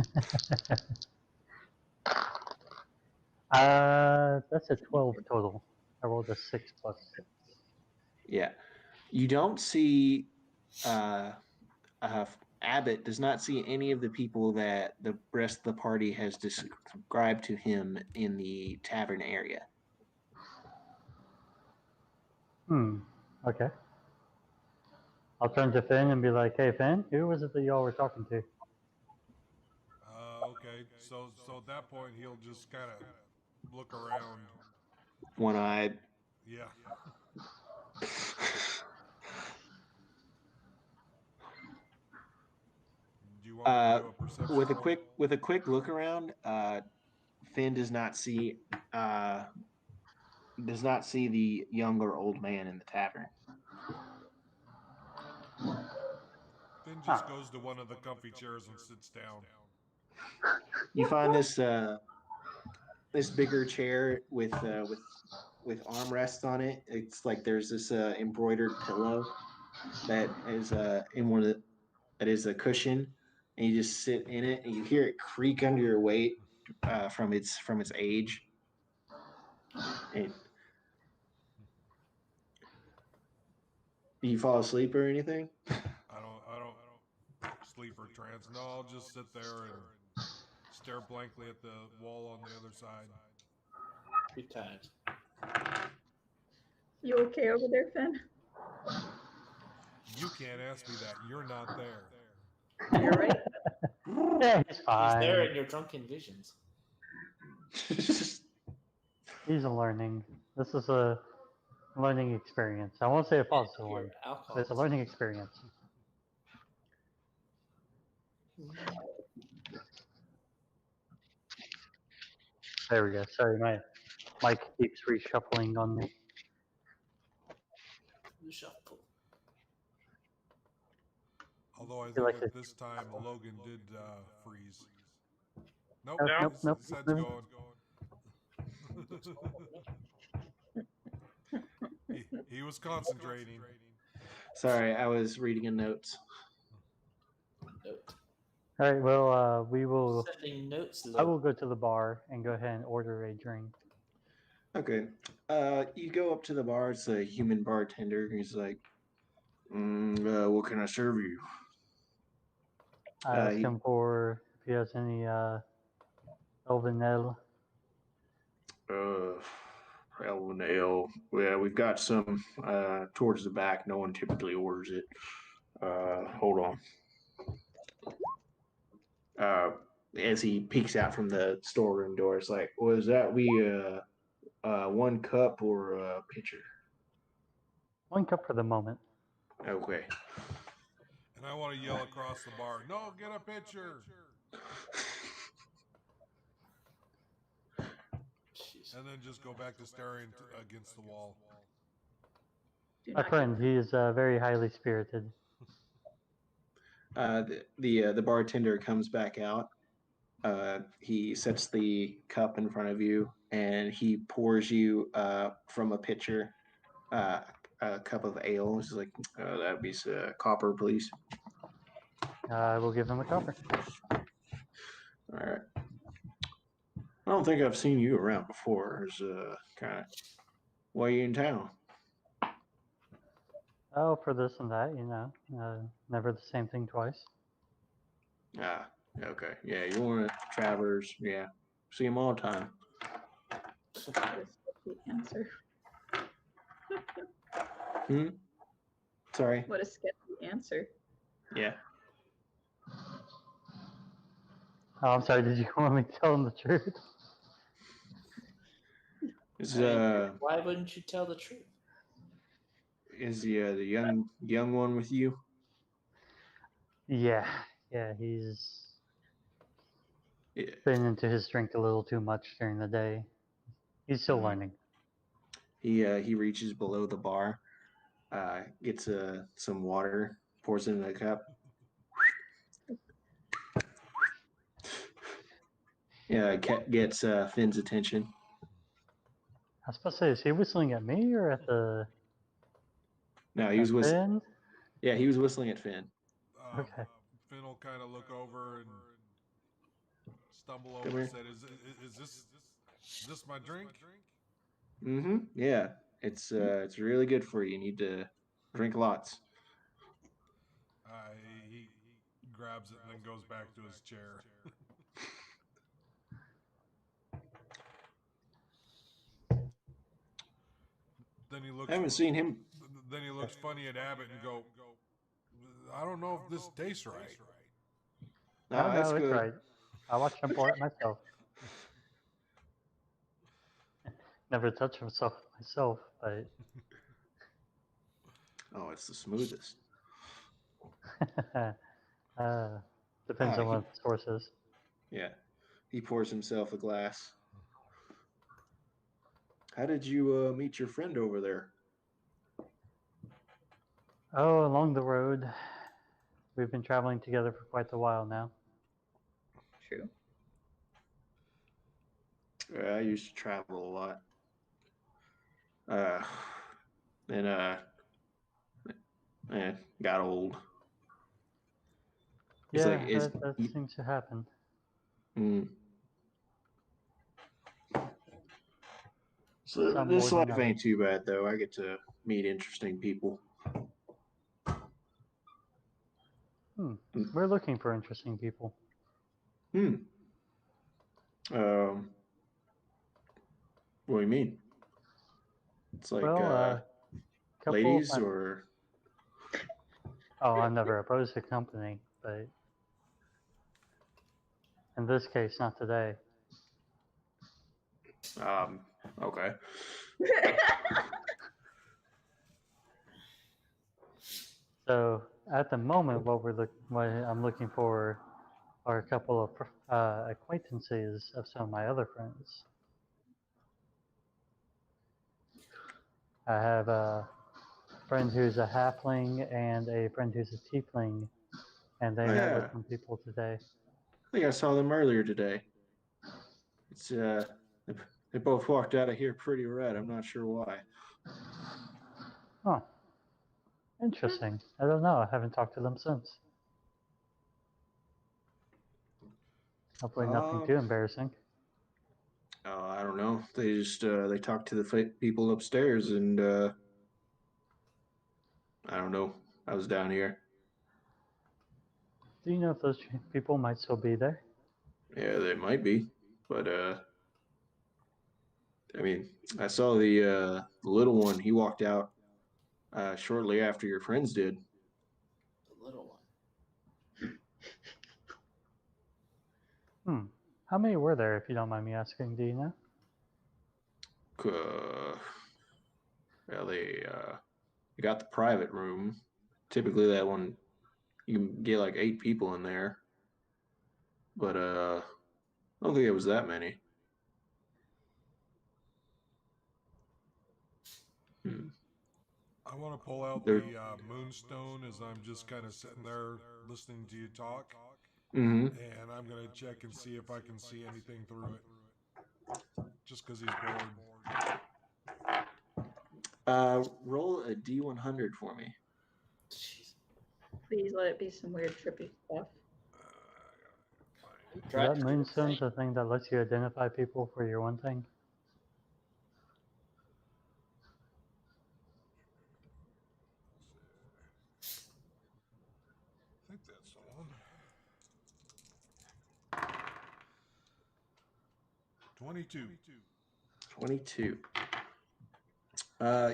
That's a 12 total. I rolled a 6 plus 6.
Yeah. You don't see Abbott does not see any of the people that the rest of the party has described to him in the tavern area.
Okay. I'll turn to Finn and be like, "Hey, Finn, who was it that y'all were talking to?"
Okay, so at that point he'll just kind of look around.
One-eyed.
Yeah. Do you want to do a perception
with a
roll?
quick look around, Finn does not see the young or old man in the tavern.
Finn just goes to one of the comfy chairs and sits down.
You find this bigger chair with armrests on it. It's like there's this embroidered pillow that is that is a cushion, and you just sit in it, and you hear it creak under your weight from its age. And do you fall asleep or anything?
I don't sleep or trance. No, I'll just sit there and stare blankly at the wall on the other side.
Good times.
You okay over there, Finn?
You can't ask me that. You're not there.
You're right.
Yeah, he's fine.
He's there in your drunken visions.
He's learning. This is a learning experience. I won't say a positive one, but it's a learning experience. There we go. Sorry, my mic keeps reshuffling on me.
Shuffle.
Although I
feel
think
like
at this time Logan did freeze. Nope,
Nope.
his head's going. he was concentrating.
Sorry, I was reading a notes.
Note.
All right. Well, we will.
Sending notes.
I will go to the bar and go ahead and order a drink.
Okay. You go up to the bar. It's a human bartender. He's like, what can I serve you?
I ask him for if he has any Elven Ale.
Elven Ale. Yeah, we've got some towards the back. No one typically orders it. Hold on. As he peeks out from the storeroom door, it's like, was that one cup or a pitcher?
1 cup for the moment.
Okay.
And I want to yell across the bar, "No, get a pitcher!" And then just go back to staring against the wall.
My friend, he is very highly spirited.
The bartender comes back out. He sets the cup in front of you, and he pours you from a pitcher a cup of ale. He's like, that'd be copper, please.
I will give him a copper.
All right. I don't think I've seen you around before. It's kind of, why are you in town?
Oh, for this and that, never the same thing twice.
Ah, okay. Yeah, you're one of Travers. Yeah, see him all the time.
Answer.
Sorry.
What a sketchy answer.
Yeah.
Oh, I'm sorry. Did you want me to tell him the truth?
It's,
why wouldn't you tell the truth?
Is the young one with you?
Yeah, he's
Yeah.
been into his drink a little too much during the day. He's still learning.
He reaches below the bar, gets some water, pours it in a cup. Yeah, gets Finn's attention.
I was supposed to say, is he whistling at me or at the
No, he was whistling.
Finn?
Yeah, he was whistling at Finn.
Okay.
Finn will kind of look over and stumble
Come
over and
here.
said, "Is this my drink?"
Mm-hmm. Yeah, it's really good for you. You need to drink lots.
He grabs it and then goes back to his chair. Then he looks.
I haven't seen him.
Then he looks funny at Abbott and go, "I don't know if this tastes right."
No,
Oh,
that's
no, it's
good.
right. I watched him pour it myself. Never touched myself, but
Oh, it's the smoothest.
depends on what the source is.
Yeah, he pours himself a glass. How did you meet your friend over there?
Oh, along the road. We've been traveling together for quite a while now.
True.
I used to travel a lot. And got old. It's
Yeah,
like it's.
that seems to happen.
So
Some
this
more than
life
others.
ain't too bad though. I get to meet interesting people.
We're looking for interesting people.
What do you mean? It's like
Well, couple
ladies or.
Oh, I've never opposed a company, but in this case, not today.
Okay.
So at the moment, what I'm looking for are a couple of acquaintances of some of my other friends. I have a friend who's a halfling and a friend who's a tiefling, and they met with some people today.
I think I saw them earlier today. It's they both walked out of here pretty red. I'm not sure why.
Huh. Interesting. I don't know. I haven't talked to them since. Hopefully nothing too embarrassing.
Oh, I don't know. They just they talked to the people upstairs, and I don't know. I was down here.
Do you know if those people might still be there?
Yeah, they might be, but I mean, I saw the little one. He walked out shortly after your friends did.
The little
one. How many were there, if you don't mind me asking? Do you know?
Well, they got the private room. Typically, that one you can get like 8 people in there, but I don't think it was that many.
I want to pull out the moonstone as I'm just kind of sitting there listening to you talk.
Mm-hmm.
And I'm going to check and see if I can see anything through it. Just because he's bored.
Roll a D100 for me.
Please let it be some weird trippy stuff.
Is that moonstone the thing that lets you identify people for your one thing?
I think that's the one. 22.
22.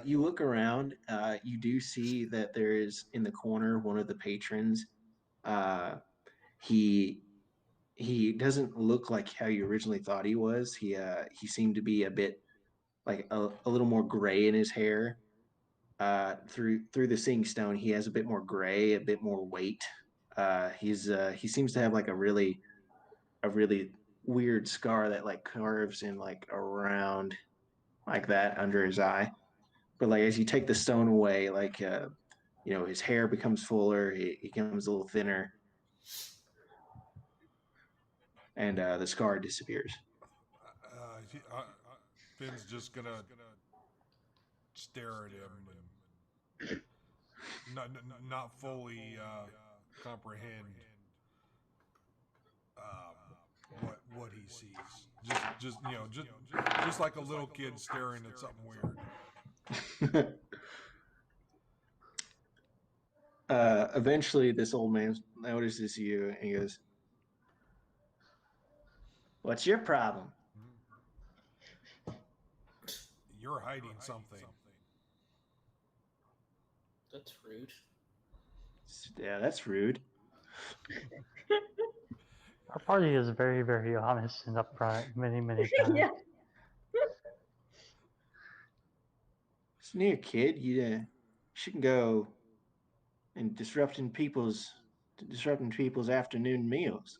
You look around. You do see that there is in the corner one of the patrons. He doesn't look like how you originally thought he was. He seemed to be a bit like a little more gray in his hair. through the seeing stone, he has a bit more gray, a bit more weight. He seems to have like a really weird scar that like curves in like around like that under his eye. But like as you take the stone away, like his hair becomes fuller, he becomes a little thinner, and the scar disappears.
Finn's just gonna stare at him and not fully comprehend what he sees. Just like a little kid staring at something weird.
Eventually, this old man notices you and he goes, "What's your problem?"
You're hiding something.
That's rude.
Yeah, that's rude.
Our party is very, very honest and upfront many, many times.
Yeah.
Listen here, kid. You shouldn't go and disrupting people's afternoon meals.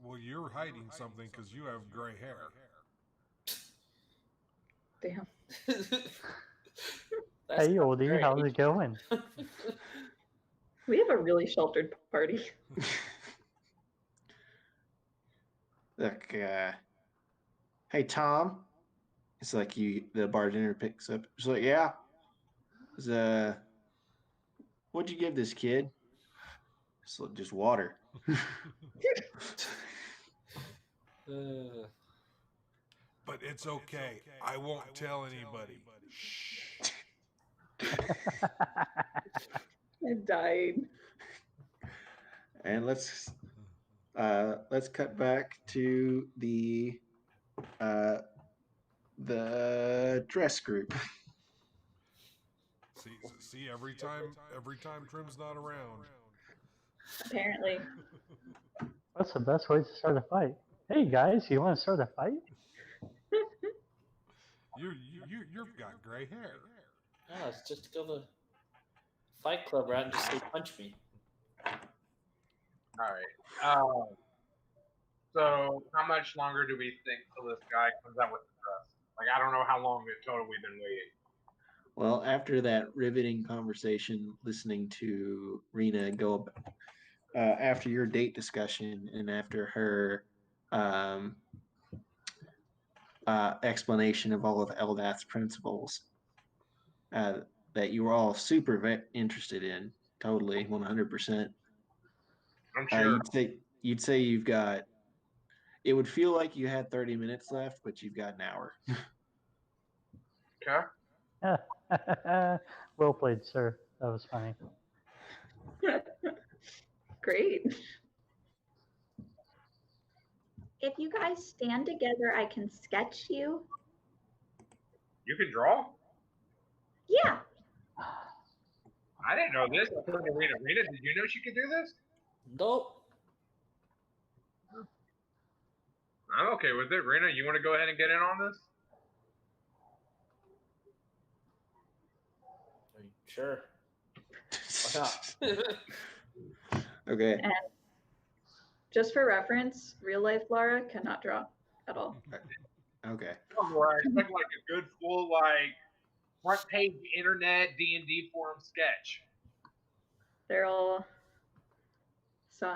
Well, you're hiding something because you have gray hair.
Damn.
That's
Hey,
not
oldie,
great.
how's it going?
We have a really sheltered party.
Look, hey Tom. It's like the bartender picks up. It's like, yeah. It's, what'd you give this kid? It's just water.
But it's okay. I won't tell anybody.
I died.
And let's cut back to the dress group.
See, every time Trim's not around.
Apparently.
What's the best way to start a fight? Hey guys, you want to start a fight?
You've got gray hair.
No, it's just go to Fight Club route and just say punch me.
All right. So how much longer do we think till this guy comes out with the dress? Like, I don't know how long in total we've been waiting.
Well, after that riveting conversation, listening to Rena go after your date discussion and after her explanation of all of Eldath's principles that you were all super interested in, totally 100%.
I'm sure.
You'd say you've got. It would feel like you had 30 minutes left, but you've got an hour.
Okay.
Well played, sir. That was funny.
Great. If you guys stand together, I can sketch you.
You can draw?
Yeah.
I didn't know this. I told Rena. Rena, did you know she could do this?
Nope.
I'm okay with it. Rena, you want to go ahead and get in on this?
Are you sure? Why not?
Okay.
And just for reference, real life Laura cannot draw at all.
Okay.
I expect like a good full front page internet D&D forum sketch.
They're all. So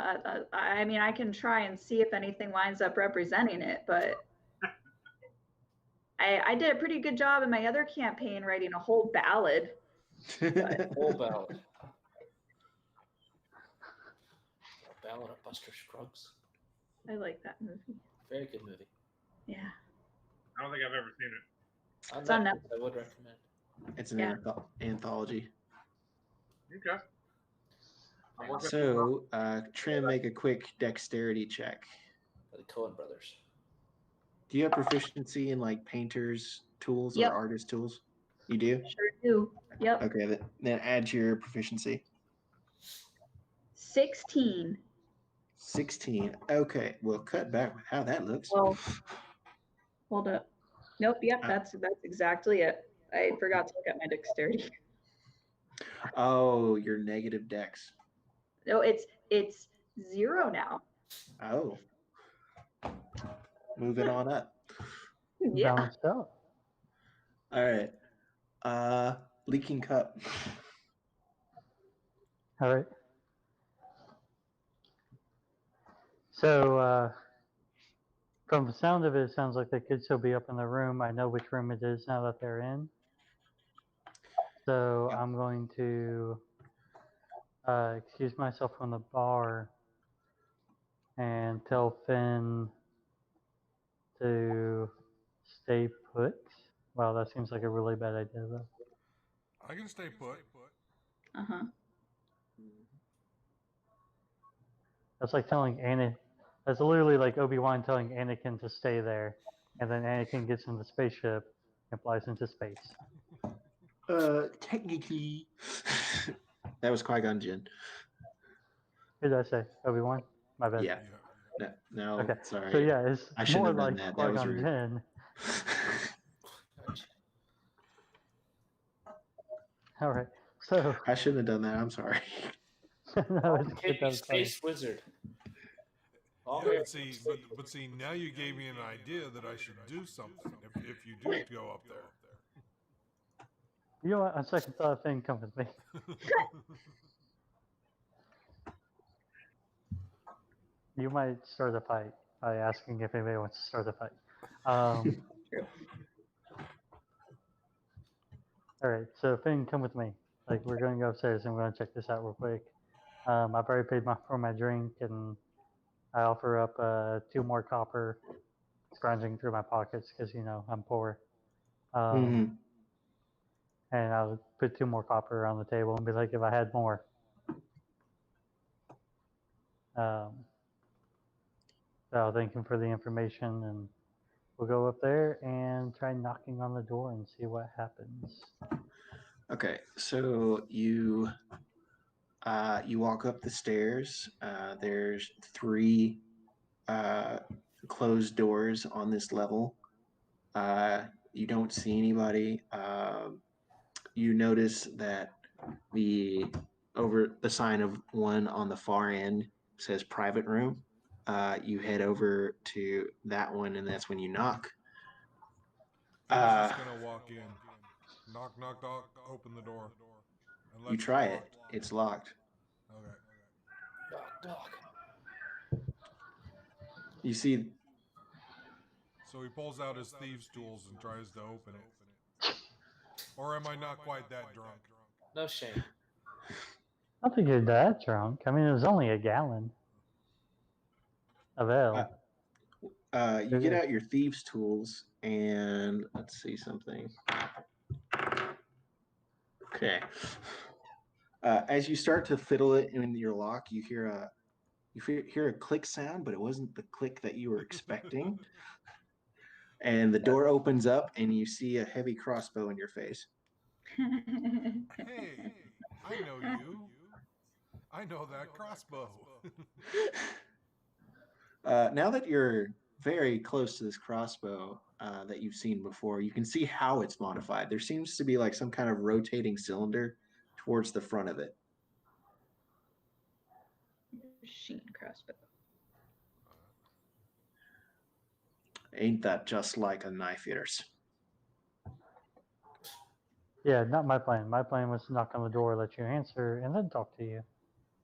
I mean, I can try and see if anything winds up representing it, but I did a pretty good job in my other campaign writing a whole ballad.
Whole ballad. Ballad of Buster Scruggs.
I like that movie.
Very good movie.
Yeah.
I don't think I've ever seen it.
It's on
Netflix, I would recommend.
It's an anthology.
Okay.
So, Trim, make a quick dexterity check.
The Coen brothers.
Do you have proficiency in like painter's tools
Yep.
or artist tools? You do?
Sure do. Yep.
Okay, then add your proficiency.
16.
16. Okay, we'll cut back with how that looks.
Well, hold up. Nope. Yep. That's exactly it. I forgot to look at my dexterity.
Oh, your negative dex.
No, it's 0 now.
Oh. Moving on up.
Yeah.
Balanced out.
All right. Leaking cup.
All right. So, from the sound of it, it sounds like they could still be up in the room. I know which room it is now that they're in. So
Yep.
I'm going to excuse myself from the bar and tell Finn to stay put. Wow, that seems like a really bad idea, though.
I can stay put.
Uh-huh.
That's like telling Anakin. That's literally like Obi-Wan telling Anakin to stay there, and then Anakin gets in the spaceship and flies into space.
Technically. That was Qui-Gon Jinn.
Who did I say? Obi-Wan? My bad.
Yeah. No,
Okay.
sorry.
So yeah, it's
I shouldn't
more
have done
like
that. That was
Qui-Gon
rude.
Jinn. All right. So
I shouldn't have done that. I'm sorry.
no, it's good.
Maybe
That was funny.
Space Wizard. All
Yeah,
here.
but see, now you gave me an idea that I should do something. If you do go up there.
You know what? On second thought, Finn, come with me. You might start a fight by asking if anybody wants to start a fight.
True.
All right, so Finn, come with me. Like, we're going to go upstairs and we're going to check this out real quick. I've already paid for my drink, and I offer up 2 more copper, scrounging through my pockets because, you know, I'm poor.
Mhm.
And I'll put 2 more copper on the table and be like, if I had more. So I'll thank him for the information, and we'll go up there and try knocking on the door and see what happens.
Okay, so you walk up the stairs. There's 3 closed doors on this level. You don't see anybody. You notice that over the sign of one on the far end says private room. You head over to that one, and that's when you knock.
Finn's just gonna walk in. Knock, knock, knock. Open the door.
You try it. It's locked.
Okay.
Knock, knock.
You see.
So he pulls out his thieves' tools and tries to open it. Or am I not quite that drunk?
No shame.
I don't think you're that drunk. I mean, it was only a gallon of ale.
You get out your thieves' tools, and let's see something. Okay. As you start to fiddle it in your lock, you hear a click sound, but it wasn't the click that you were expecting. And the door opens up, and you see a heavy crossbow in your face.
Hey, I know you. I know that crossbow.
Now that you're very close to this crossbow that you've seen before, you can see how it's modified. There seems to be like some kind of rotating cylinder towards the front of it.
Machine crossbow.
Ain't that just like a knife eater's?
Yeah, not my plan. My plan was to knock on the door, let you answer, and then talk to you.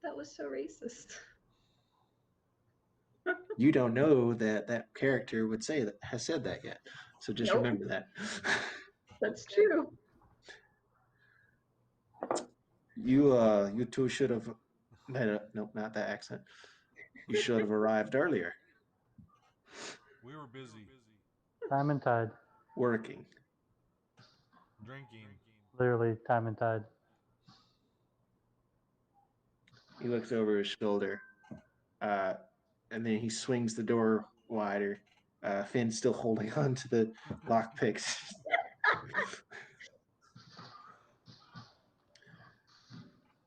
That was so racist.
You don't know that character has said that yet. So just
Nope.
remember that.
That's true.
You two should have. Nope, not that accent. You should have arrived earlier.
We were busy.
Time and tide.
Working.
Drinking.
Literally, time and tide.
He looks over his shoulder, and then he swings the door wider. Finn's still holding on to the lockpicks.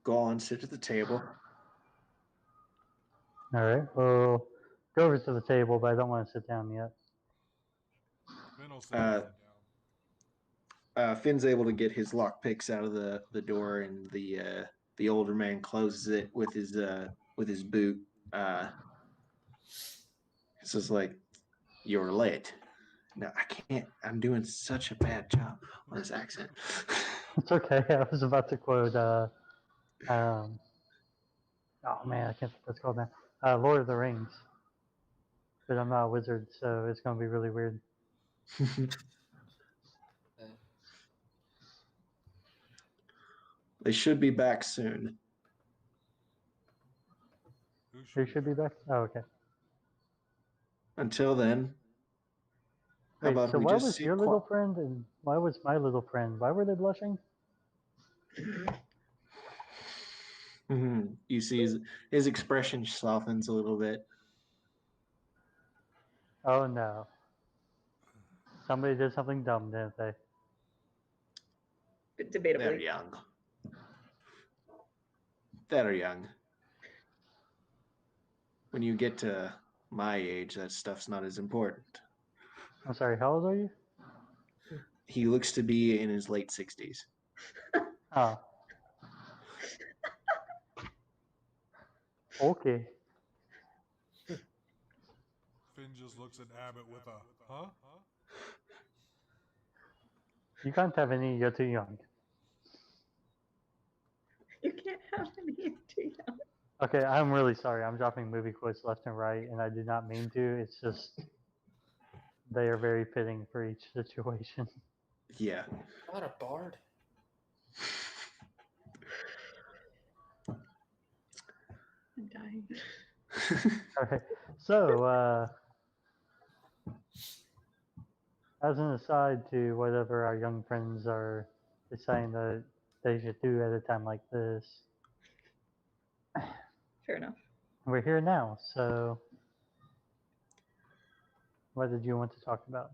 Go on, sit at the table.
All right, well, go over to the table, but I don't want to sit down yet.
Finn will sit down.
Finn's able to get his lock picks out of the door, and the older man closes it with his boot. It's just like, "You're late." No, I can't. I'm doing such a bad job on this accent.
It's okay. I was about to quote. Oh man, I can't think what it's called now. Lord of the Rings. But I'm not a wizard, so it's gonna be really weird.
They should be back soon.
Who should be back? Oh, okay.
Until then, how
Wait,
about
so
we
why
just
was
sit
your little friend and why was my little friend? Why were they blushing?
You see his expression softens a little bit.
Oh no. Somebody did something dumb, didn't they?
Debatably.
They're young. They're young. When you get to my age, that stuff's not as important.
I'm sorry, how old are you?
He looks to be in his late 60s.
Oh. Okay.
Finn just looks at Abbott with a, huh?
You can't have any, you're too young.
You can't have any too young.
Okay, I'm really sorry. I'm dropping movie quotes left and right, and I did not mean to. It's just they are very fitting for each situation.
Yeah.
Not a bard.
I'm dying.
Okay, so as an aside to whatever our young friends are deciding that they should do at a time like this,
Fair enough.
we're here now. So, what did you want to talk about?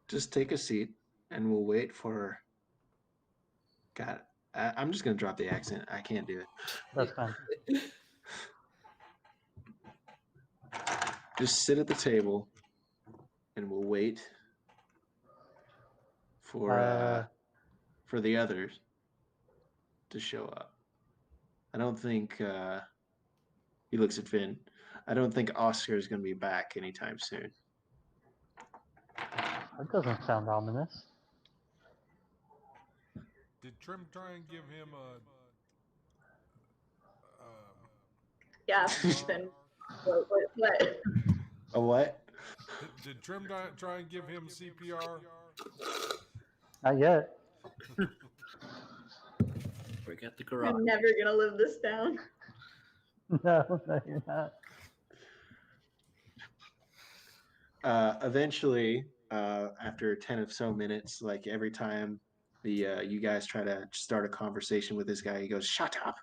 Just take a seat, and we'll wait for. God, I'm just gonna drop the accent. I can't do it.
That's fine.
Just sit at the table, and we'll wait for the others to show up. I don't think he looks at Finn. I don't think Oscar is going to be back anytime soon.
That doesn't sound ominous.
Did Trim try and give him a
Yeah,
CPR?
then what?
A what?
Did Trim try and give him CPR?
Not yet.
Forget the garage.
I'm never gonna live this down.
No, you're not.
Eventually, after 10 or so minutes, like every time you guys try to start a conversation with this guy, he goes, "Shut up."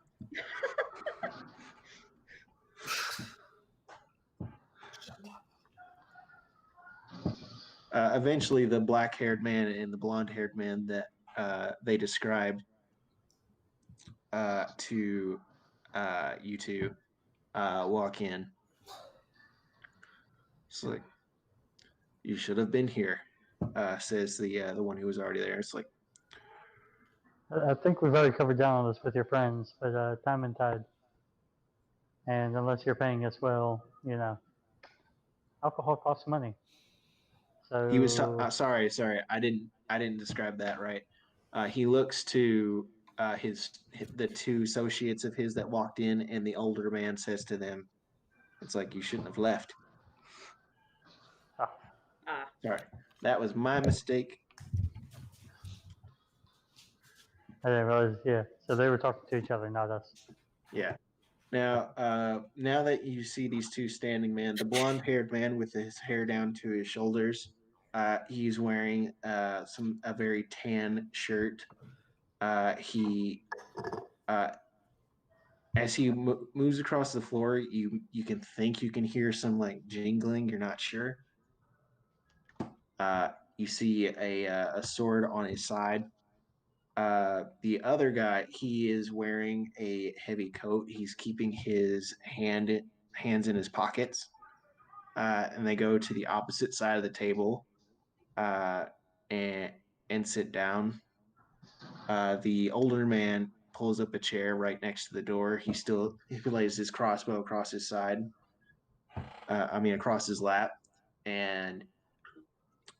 Eventually, the black-haired man and the blonde-haired man that they described to you two walk in. It's like, "You should have been here," says the one who was already there. It's like,
I think we've already covered down on this with your friends, but time and tide. And unless you're paying us well, you know, alcohol costs money. So
he was sorry, I didn't describe that right. He looks to the two associates of his that walked in, and the older man says to them, "It's like, you shouldn't have left." Sorry, that was my mistake.
I didn't realize. Yeah, so they were talking to each other, not us.
Yeah. Now, now that you see these two standing, man, the blonde-haired man with his hair down to his shoulders, he's wearing a very tan shirt. He as he moves across the floor, you can think you can hear some like jingling. You're not sure. You see a sword on his side. The other guy, he is wearing a heavy coat. He's keeping his hands in his pockets, and they go to the opposite side of the table, and and sit down. The older man pulls up a chair right next to the door. He lays his crossbow across his side. Across his lap, and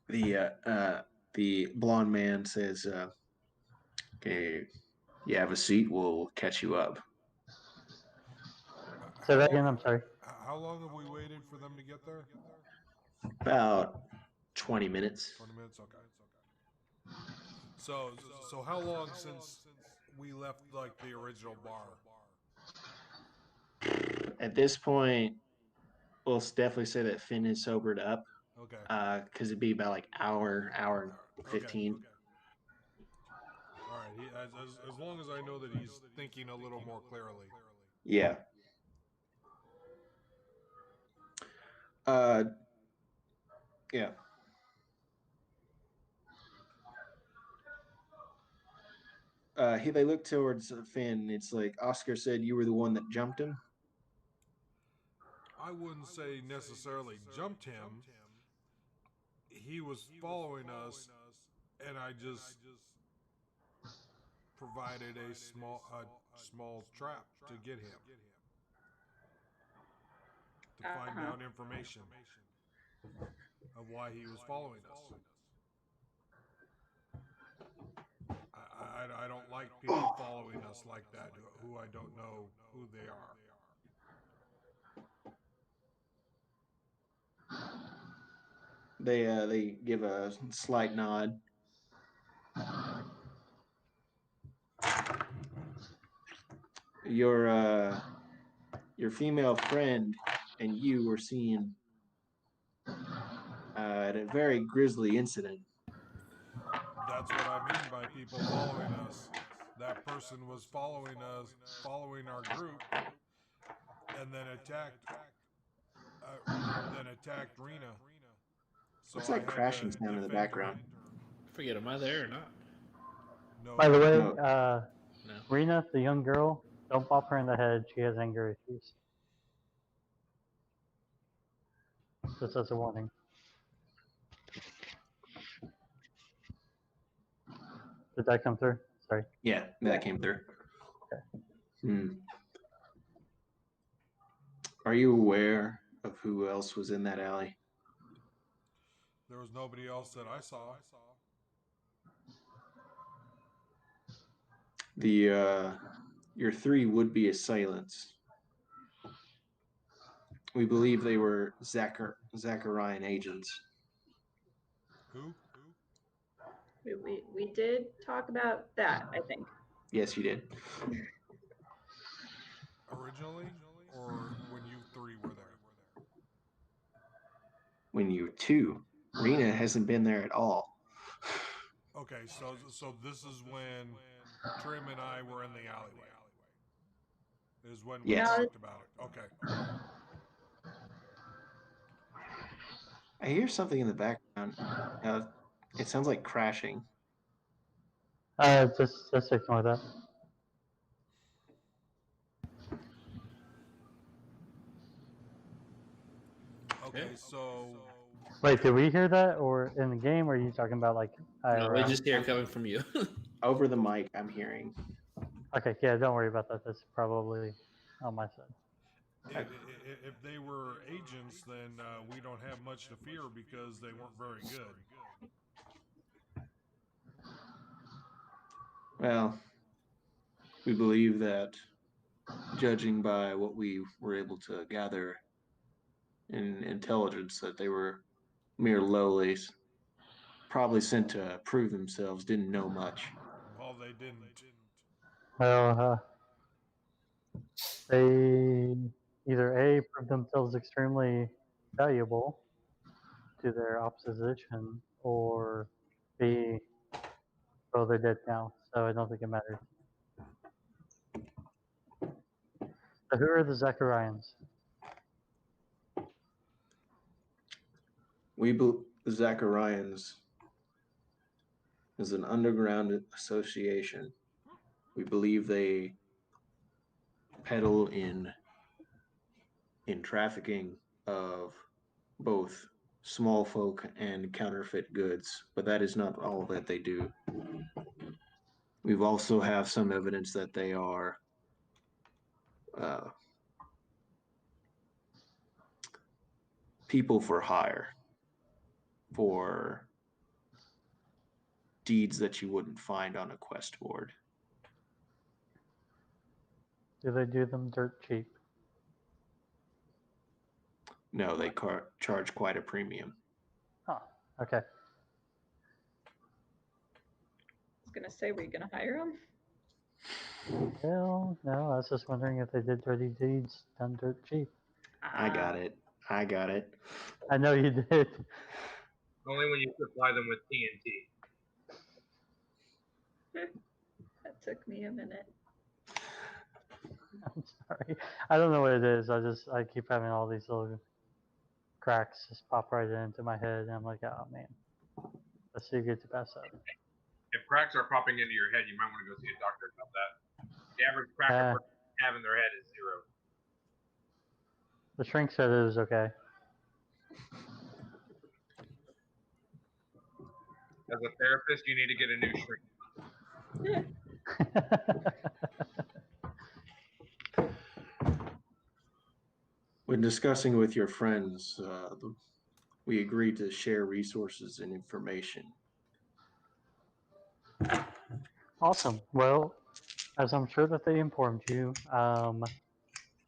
the blonde man says, "Okay, you have a seat. We'll catch you up."
Say that again, I'm sorry.
How long have we waited for them to get there?
About 20 minutes.
20 minutes. Okay. So how long since we left like the original bar?
At this point, we'll definitely say that Finn is sobered up.
Okay.
Because it'd be about like hour and 15.
Okay. All right. As long as I know that he's thinking a little more clearly.
Yeah. Yeah. They look towards Finn. It's like Oscar said, you were the one that jumped him.
I wouldn't say necessarily jumped him. He was following us, and I just provided a small trap to get him to find out information of why he was following us. I don't like people following us like that who I don't know who they are.
They give a slight nod. Your female friend and you were seen at a very grisly incident.
That's what I mean by people following us. That person was following us, following our group, and then attacked Rena. So
What's that crashing sound in the background?
I forget, am I there or not?
No.
By the way,
No.
No.
Rena, the young girl, don't bop her in the head. She has anger issues. Just as a warning. Did that come through? Sorry.
Yeah, that came through. Okay. Are you aware of who else was in that alley?
There was nobody else that I saw.
Your three would-be assailants. We believe they were Zacharian agents.
Who?
We did talk about that, I think.
Yes, you did.
Originally, or when you three were there?
When you were two, Rena hasn't been there at all.
Okay, so this is when Trim and I were in the alleyway. Is when we
Yes.
talked about it. Okay.
I hear something in the background. It sounds like crashing.
Just ignore that.
Okay, so
Wait, did we hear that, or in the game, or are you talking about like?
No, we just hear it coming from you.
Over the mic, I'm hearing.
Okay, yeah, don't worry about that. That's probably on my side.
if they were agents, then we don't have much to fear because they weren't very good.
Well, we believe that, judging by what we were able to gather in intelligence, that they were mere lowlies, probably sent to prove themselves, didn't know much.
Well, they didn't.
Well, they either A, proved themselves extremely valuable to their opposition, or B, well, they're dead now, so I don't think it matters. So who are the Zacharians?
The Zacharians is an underground association. We believe they peddle in trafficking of both small folk and counterfeit goods, but that is not all that they do. We've also have some evidence that they are people for hire for deeds that you wouldn't find on a quest board.
Do they do them dirt cheap?
No, they charge quite a premium.
Oh, okay.
I was gonna say, were you gonna hire him?
Well, no, I was just wondering if they did dirty deeds done dirt cheap.
I got it. I
know you did.
Only when you supply them with TNT.
That took me a minute.
I'm sorry. I don't know what it is. I keep having all these little cracks just pop right into my head, and I'm like, oh man, let's see who gets the best out of it.
If cracks are popping into your head, you might want to go see a doctor about that. The average crack a person have in their head is 0.
The shrink said it was okay.
As a therapist, you need to get a new shrink.
When discussing with your friends, we agreed to share resources and information.
Awesome. Well, as I'm sure that they informed you,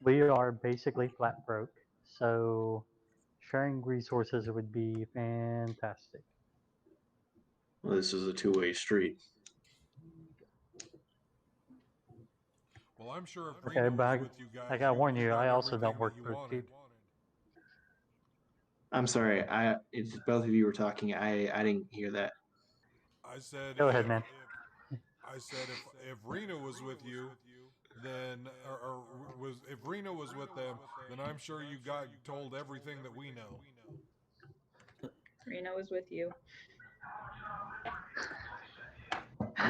we are basically flat broke, so sharing resources would be fantastic.
Well, this is a two-way street.
Well, I'm sure if
Okay,
Reno
but
was with you guys,
I gotta warn you,
got
I also don't
everything
work
that you
for
wanted.
cheap.
I'm sorry. It's both of you were talking. I didn't hear that.
I said,
Go ahead, man.
I said if Reno was with you, then if Reno was with them, then I'm sure you got told everything that we know.
Reno is with you.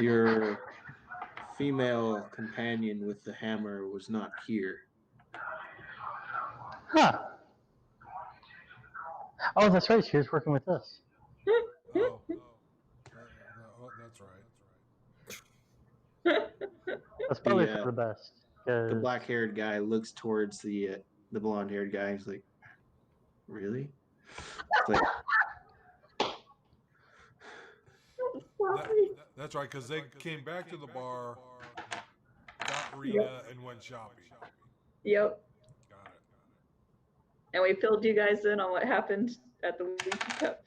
Your female companion with the hammer was not here.
Huh. Oh, that's right. She was working with us.
Oh, that's right.
That's probably for the best.
The black-haired guy looks towards the blonde-haired guy. He's like, "Really?" It's like,
That's right, because they came back to the bar, got Rena, and went shopping.
Yep.
Got it.
And we filled you guys in on what happened at the Leaky Cup,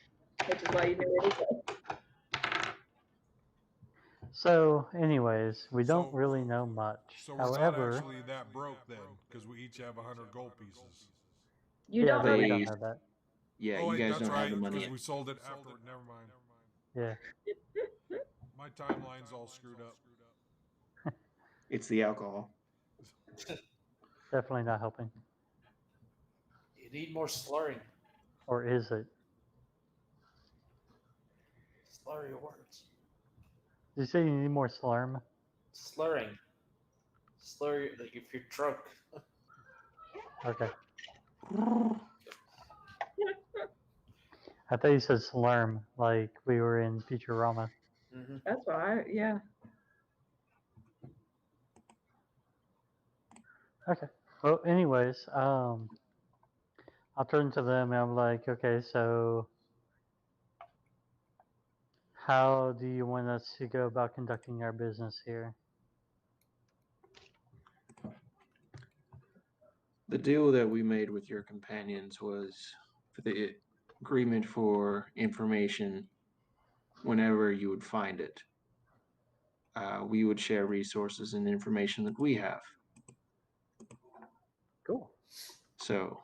which is why you knew where to go.
So, anyways, we don't really know much.
So we're
However,
not actually that broke then, because we each have 100 gold pieces.
You don't know.
we don't know that.
Yeah,
Oh,
you guys
that's
don't have the
right,
money.
because we sold it after. Never mind.
Yeah.
My timeline's all screwed up.
It's the alcohol.
Definitely not helping.
You need more slurring.
Or is it?
Slur your words.
Did you say you need more slurm?
Slurring. Slur, like if you're drunk.
Okay. I thought you said slurm, like we were in Futurama.
Mm-hmm.
That's why, yeah.
Okay. Well, anyways, I'll turn to them and I'm like, okay, so how do you want us to go about conducting our business here?
The deal that we made with your companions was for the agreement for information whenever you would find it. We would share resources and information that we have.
Cool.
So,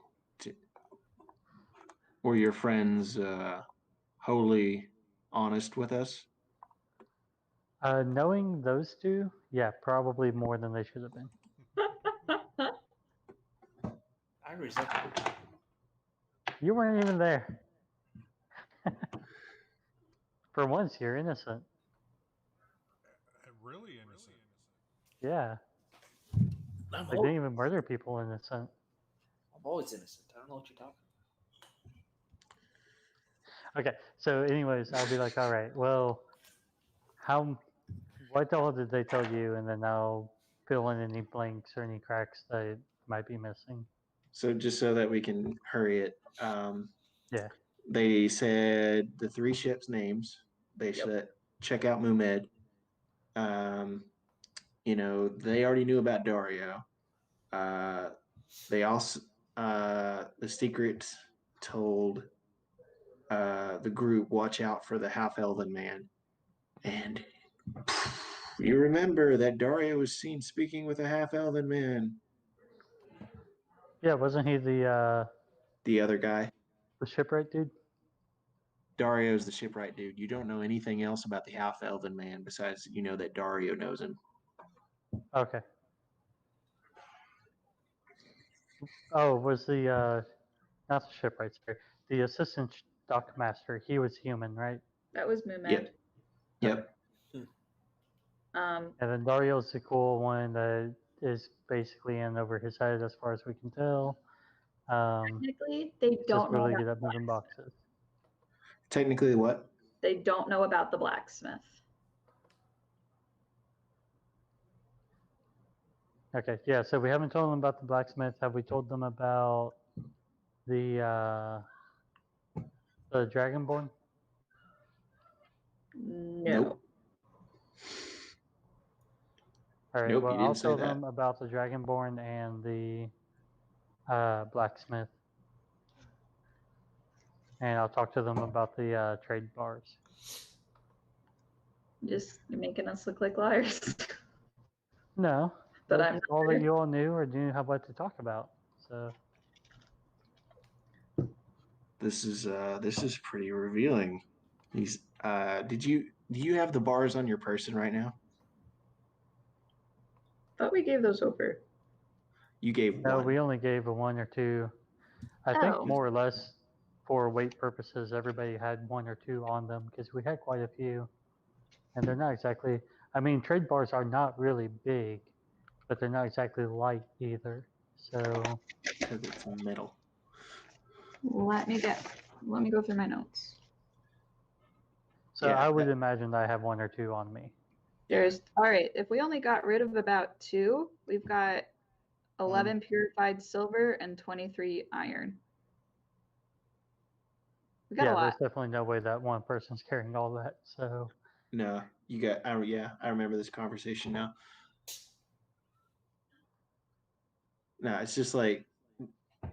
were your friends wholly honest with us?
Knowing those two, yeah, probably more than they should have been.
I resent it.
You weren't even there. For once, you're innocent.
Really innocent.
Yeah. They didn't even murder people innocent.
I'm always innocent. I don't know what you're talking
Okay, so anyways, I'll be like, all right, well, what all did they tell you? And then I'll fill in any blanks or any cracks that might be missing.
So just so that we can hurry it,
Yeah.
they said the 3 ships' names. They
Yep.
said check out Mumed. They already knew about Dario. They also the secret told the group watch out for the half elven man, and you remember that Dario was seen speaking with a half elven man.
Yeah, wasn't he the
other guy.
shipwright dude?
Dario's the shipwright dude. You don't know anything else about the half elven man besides you know that Dario knows him.
Okay. Oh, was the not the shipwright, sorry, the assistant dock master? He was human, right?
That was Mumed.
Yep.
And then Dario's the cool one that is basically in over his head, as far as we can tell.
Technically, they
Just
don't know
really
about
good at
the
moving
blacksmith.
boxes.
Technically, what?
They don't know about the blacksmith.
Okay, yeah. So we haven't told them about the blacksmith. Have we told them about the dragonborn?
No.
Nope.
All right.
Nope,
Well,
you
I'll
didn't say
tell
that.
them about the dragonborn and the blacksmith, and I'll talk to them about the trade bars.
You're making us look like liars.
No,
But
that's
I'm not
all
sure.
that you all knew or didn't have what to talk about. So
This is pretty revealing. He's do you have the bars on your person right now?
Thought we gave those over.
You gave
no,
one.
we only gave a 1 or 2. I
Oh.
think more or less for weight purposes, everybody had 1 or 2 on them because we had quite a few, and they're not exactly. I mean, trade bars are not really big, but they're not exactly light either. So
Because it's metal.
Let me go through my notes.
So
Yeah,
I would imagine that I have 1 or 2 on me.
All right. If we only got rid of about 2, we've got 11 purified silver and 23 iron. We got a lot.
There's definitely no way that one person's carrying all that. So
No, you got. I remember this conversation now. No, it's just like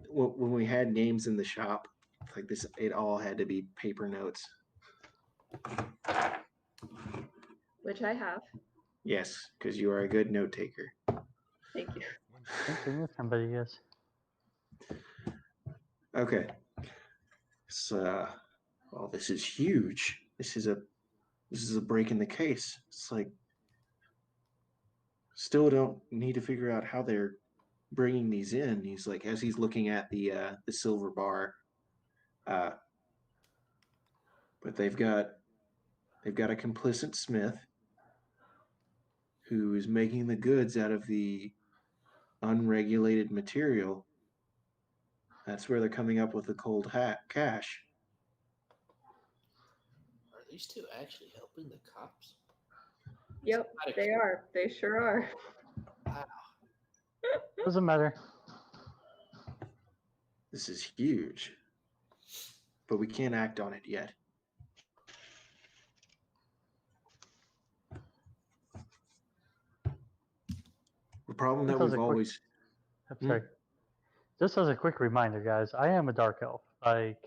when we had names in the shop, like this, it all had to be paper notes.
Which I have.
Yes, because you are a good note taker.
Thank you.
I think somebody is.
Okay. So, well, this is huge. This is a break in the case. It's like still don't need to figure out how they're bringing these in. He's like as he's looking at the silver bar, but they've got a complicit smith who is making the goods out of the unregulated material. That's where they're coming up with the cold cash.
Are these two actually helping the cops?
Yep, they are. They sure are.
Wow.
Doesn't matter.
This is huge, but we can't act on it yet. The problem that we've always...
I'm sorry. Just as a quick reminder, guys, I am a dark elf. Like,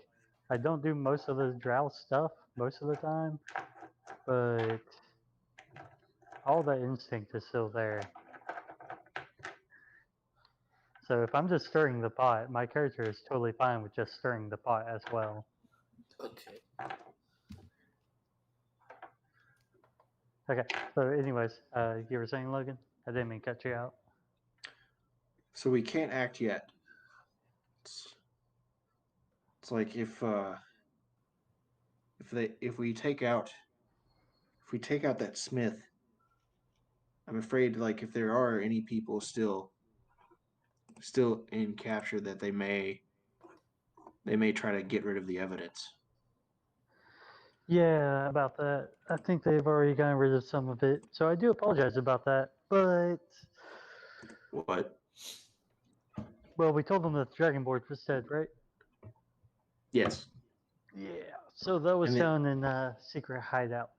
I don't do most of the drow stuff most of the time, but all that instinct is still there. So if I'm just stirring the pot, my character is totally fine with just stirring the pot as well.
Okay.
Okay, so anyways, you were saying, Logan? I didn't mean to cut you out.
So we can't act yet. It's like if we take out that smith, I'm afraid like if there are any people still in capture that they may try to get rid of the evidence.
Yeah, about that. I think they've already gotten rid of some of it, so I do apologize about that. But
What?
well, we told them that the dragon board was dead, right?
Yes.
Yeah. So that was
And it-
found in a secret hideout.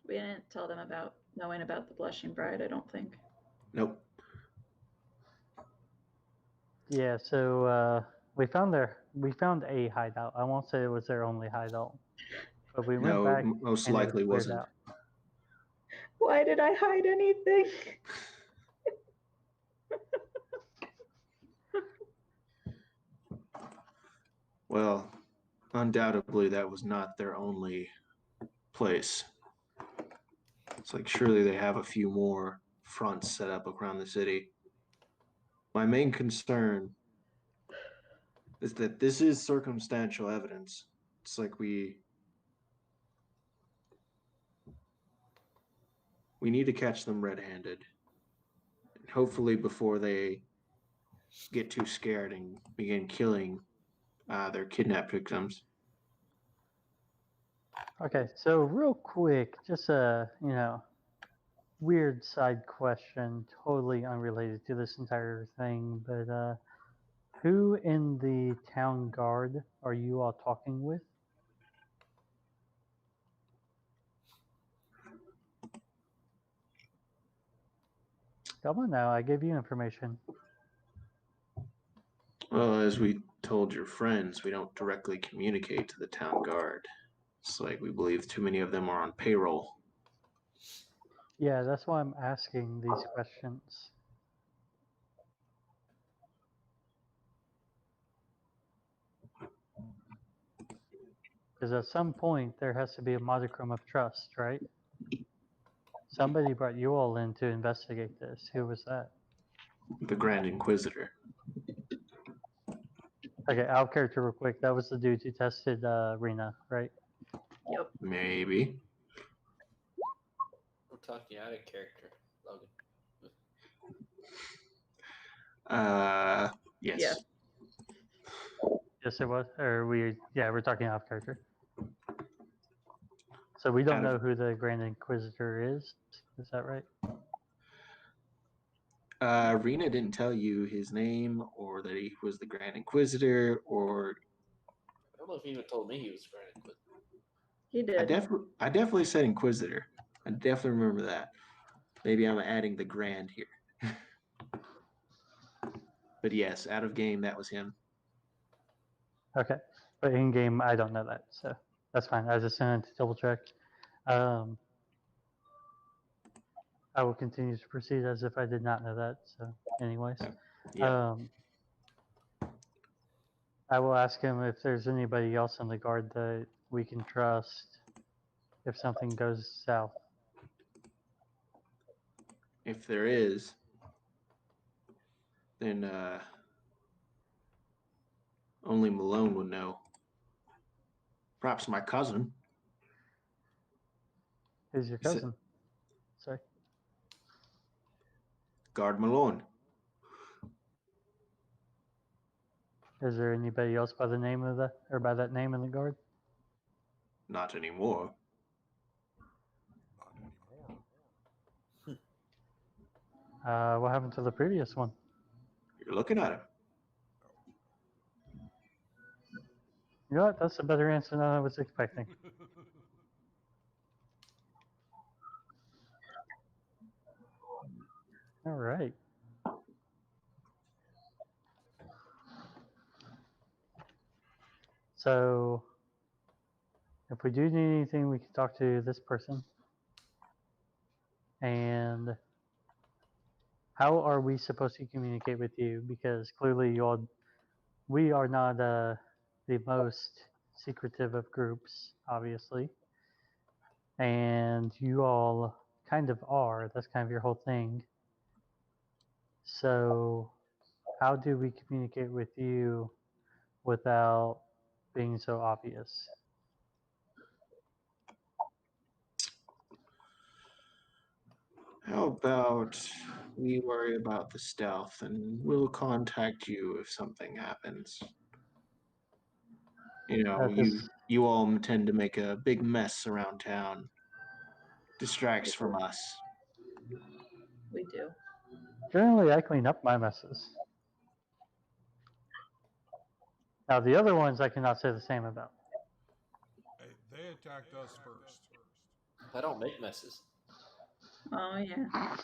We didn't tell them about knowing about the blushing bride, I don't think.
Nope.
Yeah. So we found a hideout. I won't say it was their only hideout, but we went
No,
back
most
and it was
likely
cleared
wasn't.
out.
Why did I hide anything?
Well, undoubtedly that was not their only place. It's like surely they have a few more fronts set up around the city. My main concern is that this is circumstantial evidence. It's like we need to catch them red-handed. And hopefully before they get too scared and begin killing their kidnapped victims.
Okay, so real quick, just a weird side question, totally unrelated to this entire thing, but who in the town guard are you all talking with? Come on now, I gave you information.
Well, as we told your friends, we don't directly communicate to the town guard. It's like we believe too many of them are on payroll.
Yeah, that's why I'm asking these questions. Because at some point, there has to be a modicum of trust, right? Somebody brought you all in to investigate this. Who was that?
The Grand Inquisitor.
Okay, out of character real quick. That was the dude who tested Rena, right?
Yep.
Maybe.
We're talking out of character, Logan.
Yes.
Yeah.
Yes, it was. Or we're talking off character. So we don't
Out of-
know who the Grand Inquisitor is. Is that right?
Rena didn't tell you his name or that he was the Grand Inquisitor, or
I don't know if he even told me he was Grand Inquisitor.
He did.
I definitely said Inquisitor. I definitely remember that. Maybe I'm adding the Grand here. But yes, out of game, that was him.
Okay. But in game, I don't know that. So that's fine. I just wanted to double check. I will continue to proceed as if I did not know that. So, anyways.
Yeah.
I will ask him if there's anybody else on the guard that we can trust if something goes south.
If there is, then only Malone would know. Perhaps my cousin.
Who's your
Is it-
cousin? Sorry.
Guard Malone.
Is there anybody else by the name of by that name in the guard?
Not anymore.
Not anymore.
What happened to the previous one?
You're looking at him.
You know what? That's a better answer than I was expecting. All right. So, if we do need anything, we can talk to this person. And how are we supposed to communicate with you? Because clearly we are not the most secretive of groups, obviously. And you all kind of are. That's kind of your whole thing. So, how do we communicate with you without being so obvious?
How about we worry about the stealth and we'll contact you if something happens? You know, you all tend to make a big mess around town. Distracts from us.
We do.
Generally, I clean up my messes. Now, the other ones I cannot say the same about.
Hey, they attacked us first.
I don't make messes.
Oh yeah.
How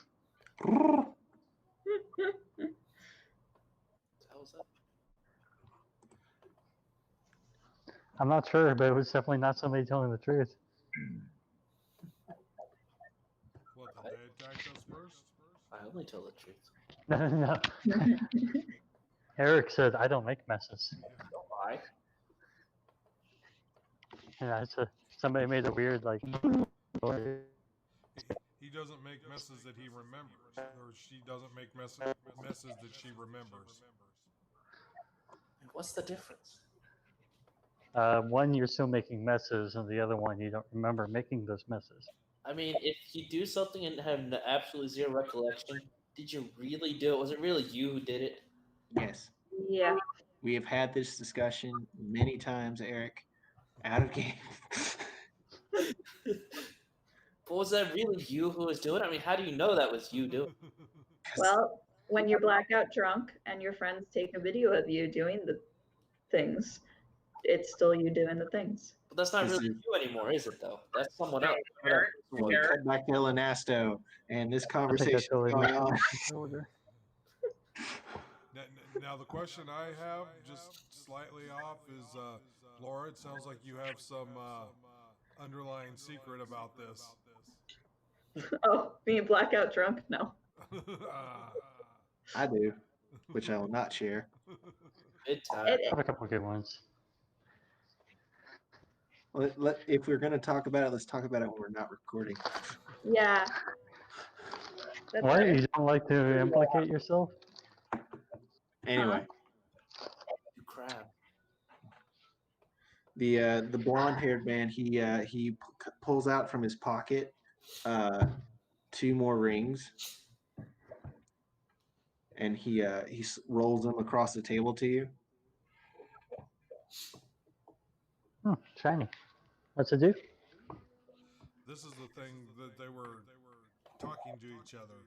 was that?
I'm not sure, but it was definitely not somebody telling the truth.
What, did they attack us first?
I only tell the truth.
No. Eric said, I don't make messes.
Don't lie.
Yeah, somebody made a weird, like,
He doesn't make messes that he remembers, or she doesn't make messes that she remembers.
What's the difference?
one, you're still making messes, and the other one, you don't remember making those messes.
I mean, if you do something and have absolutely zero recollection, did you really do it? Was it really you who did it?
Yes.
Yeah.
We have had this discussion many times, Eric, out of game.
But was that really you who was doing it? I mean, how do you know that was you doing it?
Well, when you're blackout drunk and your friends take a video of you doing the things, it's still you doing the things.
But that's not
This
really
is-
you anymore, is it, though? That's someone else.
Eric,
We cut back to El Anasto, and this
I think
conversation
that's totally
going on.
order.
Now, the question I have, just slightly off, is Laura, it sounds like you have some underlying secret about this.
Oh, being blackout drunk? No.
I do, which I will not share.
Good time.
I have a couple good ones.
If we're going to talk about it, let's talk about it when we're not recording.
Yeah. That's
What?
better.
You don't like to implicate yourself?
Anyway,
You crab.
the blonde-haired man, he pulls out from his pocket 2 more rings, and he rolls them across the table to you.
Shiny. What's it do?
This is the thing that they were talking to each other.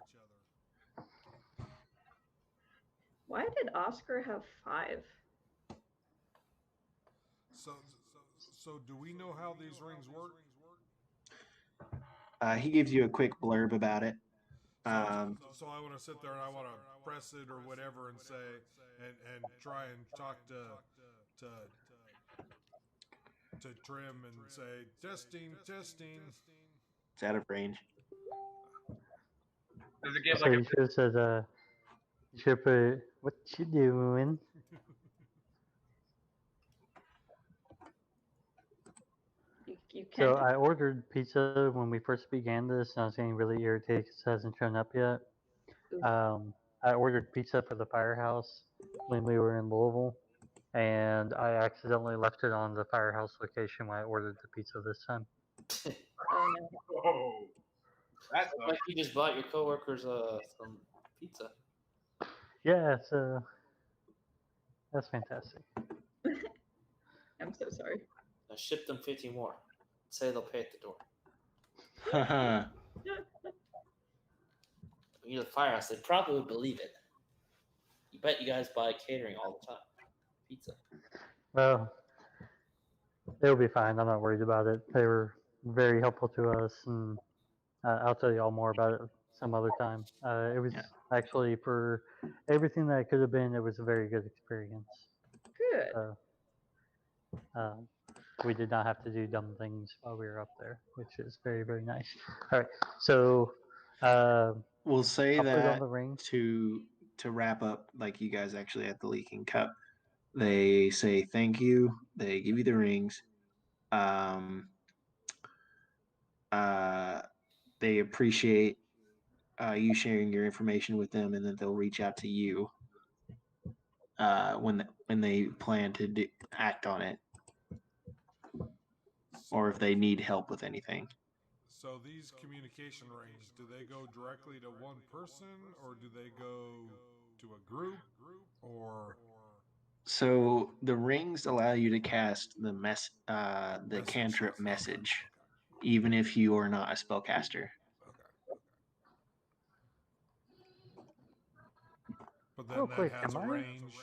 Why did Oscar have 5?
So do we know how these rings work?
He gives you a quick blurb about it.
So I want to sit there and I want to press it or whatever and say and try and talk to Trim and say testing.
It's out of range.
Does it give
So
like
you should have said, you should put, what you doing?
You can't.
So I ordered pizza when we first began this, and I was getting really irritated because it hasn't shown up yet.
Oof.
I ordered pizza for the Firehouse when we were in Louisville, and I accidentally left it on the Firehouse location when I ordered the pizza this time.
Oh no.
oh, that's
Like you just bought your coworkers some pizza.
Yeah, so that's fantastic.
I'm so sorry.
Now ship them 50 more. Say they'll pay at the door. When you're the Firehouse, they probably would believe it. You bet you guys buy catering all the time. Pizza.
Well, it'll be fine. I'm not worried about it. They were very helpful to us, and I'll tell you all more about it some other time. It was actually, for everything that it could have been, it was a very good experience.
Good.
We did not have to do dumb things while we were up there, which is very, very nice. All right, so
We'll say
I'll put on
that
the rings.
to wrap up, like you guys actually at the Leaking Cup, they say thank you. They give you the rings. They appreciate you sharing your information with them, and then they'll reach out to you when they plan to act on it, or if they need help with anything.
So these communication rings, do they go directly to one person or do they go to a group or
So the rings allow you to cast the
Message.
cantrip
Okay.
message, even if you are not a spellcaster.
Okay. But then
Real
that
quick,
has a
am I-
range.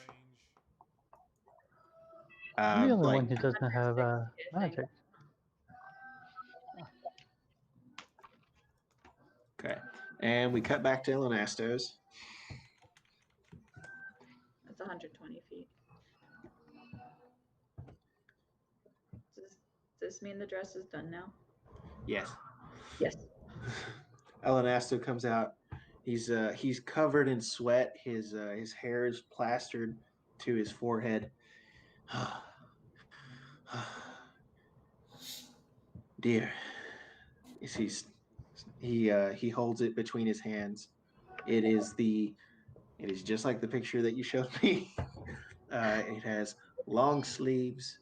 I'm the only
Like,
one who doesn't have magic.
okay, and we cut back to Elenastos.
That's 120 feet. Does this mean the dress is done now?
Yes.
Yes.
Elenasto comes out. He's covered in sweat. His hair is plastered to his forehead. Dear, he holds it between his hands. It is just like the picture that you showed me. It has long sleeves.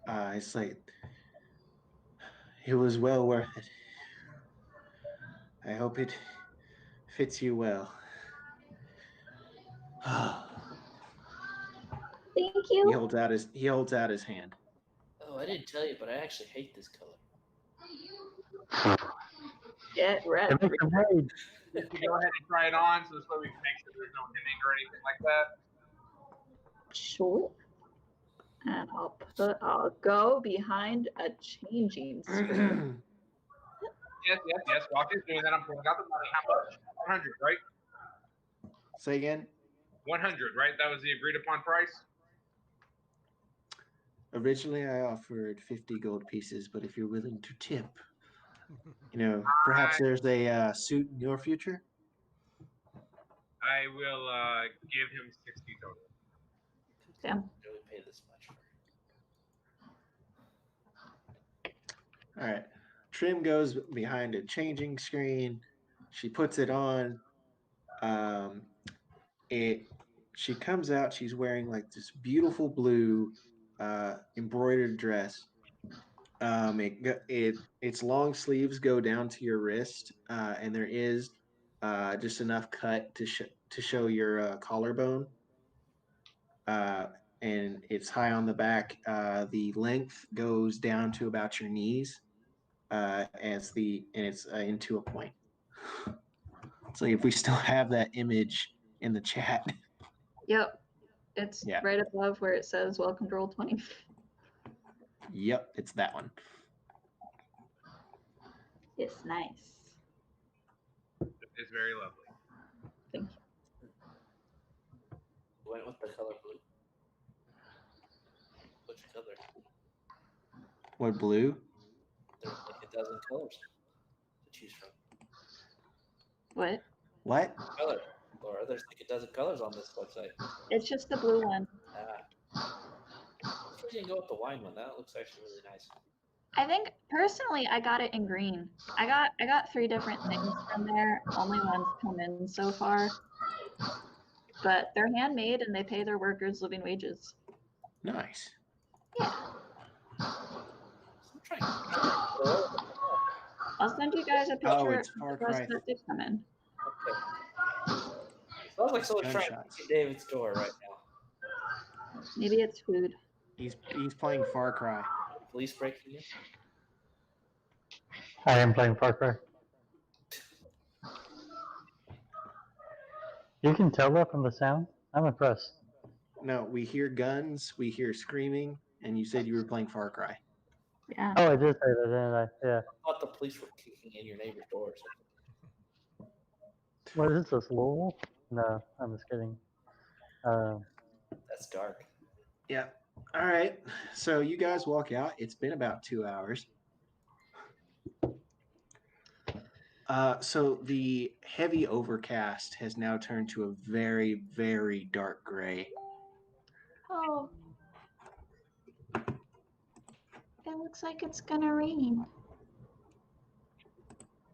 It's like it was well worth it. I hope it fits you well.
Thank
He
you.
holds out his hand.
Oh, I didn't tell you, but I actually hate this color.
Get red.
It makes a rage.
You can go ahead and try it on, so this way we can make sure there's no hemming or anything like that.
Sure. And I'll go behind a changing screen.
Yes. While she's doing that, I'm pulling out the money. How much? 100, right?
Say again.
100, right? That was the agreed upon price.
Originally, I offered 50 gold pieces, but if you're willing to tip, perhaps there's a suit in your future.
I will give him 60 total.
Damn.
Really pay this much for.
All right. Trim goes behind a changing screen. She puts it on. She comes out. She's wearing like this beautiful blue embroidered dress. Its long sleeves go down to your wrist, and there is just enough cut to show your collarbone. And it's high on the back. The length goes down to about your knees, and it's into a point. So if we still have that image in the chat,
Yep. It's
Yeah.
right above where it says welcome to Roll20.
yep, it's that one.
It's nice.
It's very lovely.
Thank you.
Went with the color blue. Which color?
What blue?
There's like a dozen colors to choose from.
What?
What?
Color, Laura. There's like a dozen colors on this website.
It's just the blue one.
I'm sure you can go with the wine one. That looks actually really nice.
I think personally I got it in green. I got 3 different things from there. Only one's come in so far. But they're handmade and they pay their workers living wages.
Nice.
Yeah.
I'm trying.
I'll send you guys a picture
Oh,
of
it's Far
the rest
Cry.
that did come in.
Okay. Sounds like someone's trying to
Gunshots.
break in David's door right now.
Maybe it's food.
He's playing Far Cry.
Police breaking in.
I am playing Far Cry. You can tell that from the sound? I'm impressed.
No, we hear guns, we hear screaming, and you said you were playing Far Cry.
Yeah.
Oh, I did say that, didn't I? Yeah.
I thought the police were kicking in your neighbor's door or something.
What is this, Louisville? No, I'm just kidding.
That's dark.
Yeah. All right. So you guys walk out. It's been about 2 hours. So the heavy overcast has now turned to a very, very dark gray.
Oh. It looks like it's gonna rain.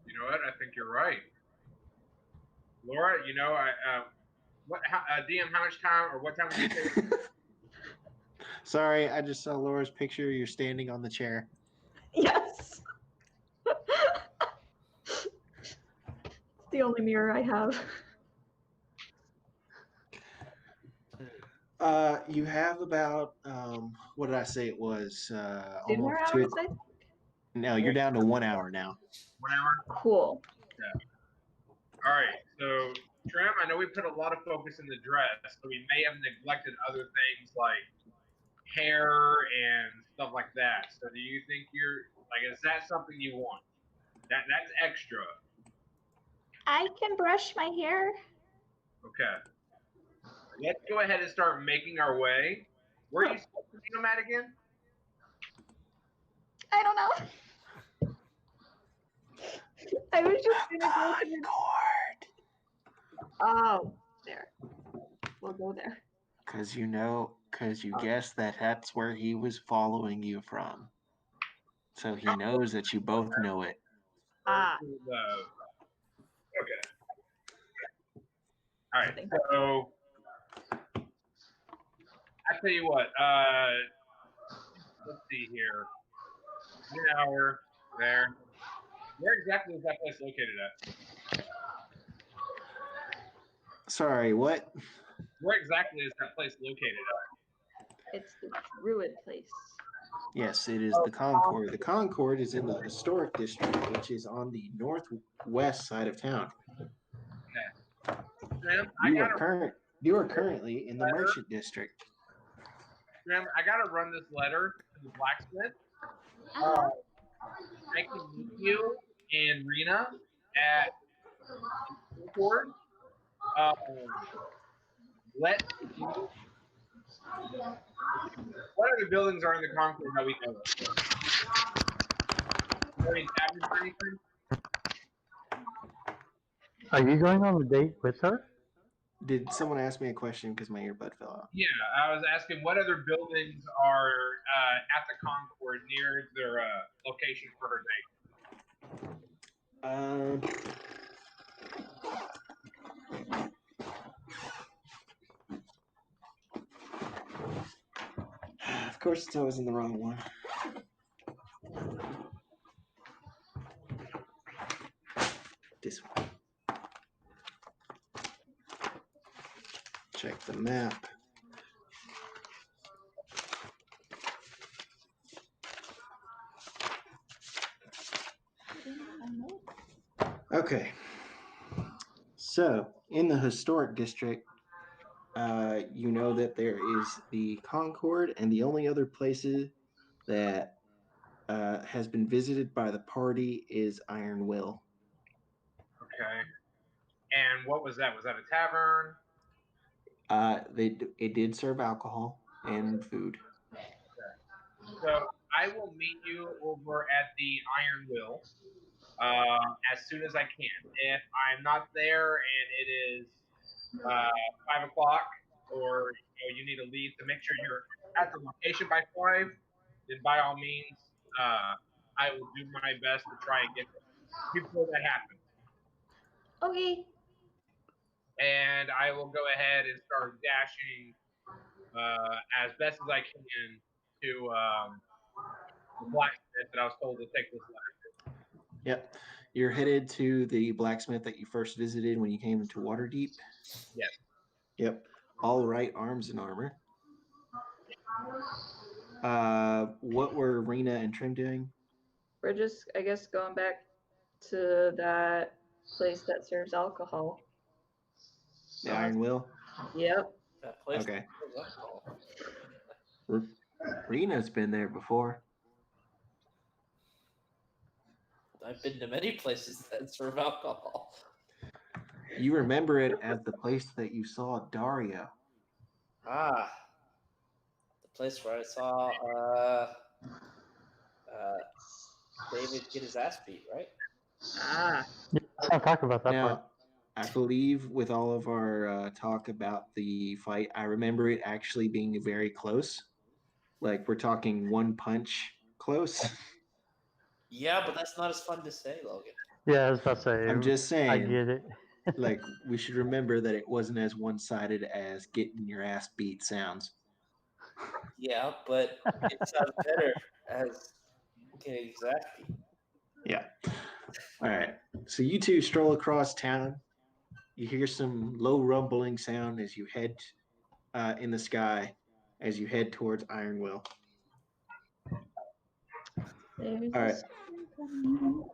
You know what? I think you're right. Laura, DM, how much time or what time would you say?
Sorry, I just saw Laura's picture. You're standing on the chair.
Yes. It's the only mirror I have.
You have about what did I say it was?
2 more
Almost
hours,
2 o'clock. No, you're down to 1 hour now.
1 hour?
Cool.
All right. So, Trim, I know we put a lot of focus in the dress, so we may have neglected other things like hair and stuff like that. So, do you think is that something you want? That's extra.
I can brush my hair.
Okay. Let's go ahead and start making our way. Where are you seeing them at again?
I don't know. I was just gonna go to the... Oh, there. We'll go there.
Because you guessed that that's where he was following you from. So he knows that you both know it.
Ah.
Okay. All right. So I tell you what. Let's see here. 1 hour there. Where exactly is that place located at?
Sorry, what?
Where exactly is that place located at?
It's the Druid place.
Yes, it is the Concord. The Concord is in the historic district, which is on the northwest side of town.
Okay. Graham,
You are currently in the merchant district.
Graham, I gotta run this letter to the blacksmith. I can meet you and Rena at Concord. What other buildings are in the Concord that we know of? Any taverns or anything?
Are you going on a date with her?
Did someone ask me a question because my earbud fell out?
Yeah, I was asking what other buildings are at the Concord near their location for her date.
Of course, it's always in the wrong one. This one. Check the map. Okay. So, in the historic district, you know that there is the Concord, and the only other places that has been visited by the party is Iron Will.
Okay. And what was that? Was that a tavern?
It did serve alcohol and food.
Okay. So I will meet you over at the Iron Will as soon as I can. If I'm not there and it is 5 o'clock, or you need to leave to make sure you're at the location by 5, then by all means, I will do my best to try and get there before that happens.
Okay.
And I will go ahead and start dashing as best as I can to the blacksmith that I was told to take this letter to.
Yep. You're headed to the blacksmith that you first visited when you came to Waterdeep?
Yes.
Yep. All right, arms and armor. What were Rena and Trim doing?
We're just, I guess, going back to that place that serves alcohol.
The Iron Will?
Yep.
That place.
Okay. Rena's been there before.
I've been to many places that serve alcohol.
You remember it as the place that you saw Dario.
Ah, the place where I saw David get his ass beat, right?
Ah.
Yeah, let's not talk about that
Now,
part.
I believe with all of our talk about the fight, I remember it actually being very close. Like we're talking one punch close.
Yeah, but that's not as fun to say, Logan.
Yeah, I was about to say.
I'm just saying.
I get it.
Like we should remember that it wasn't as one-sided as getting your ass beat sounds.
Yeah, but it sounds better as getting his ass beat.
Yeah. All right. So you two stroll across town. You hear some low rumbling sound as you head in the sky as you head towards Ironwill.
There's
All
a
right.
storm coming.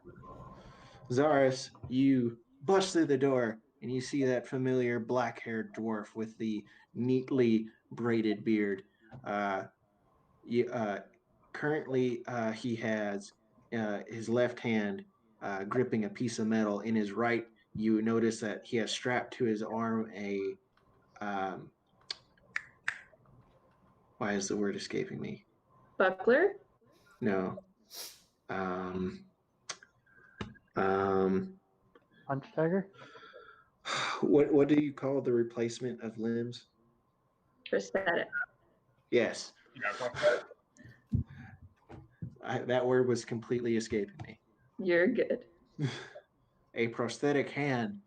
Zaris, you bust through the door and you see that familiar black-haired dwarf with the neatly braided beard. You, currently, he has his left hand gripping a piece of metal. In his right, you notice that he has strapped to his arm a. Why is the word escaping me?
Buckler?
No.
Punch dagger?
What do you call the replacement of limbs?
Prosthetic.
Yes.
Yeah,
That word was completely escaping me.
You're good.
A prosthetic hand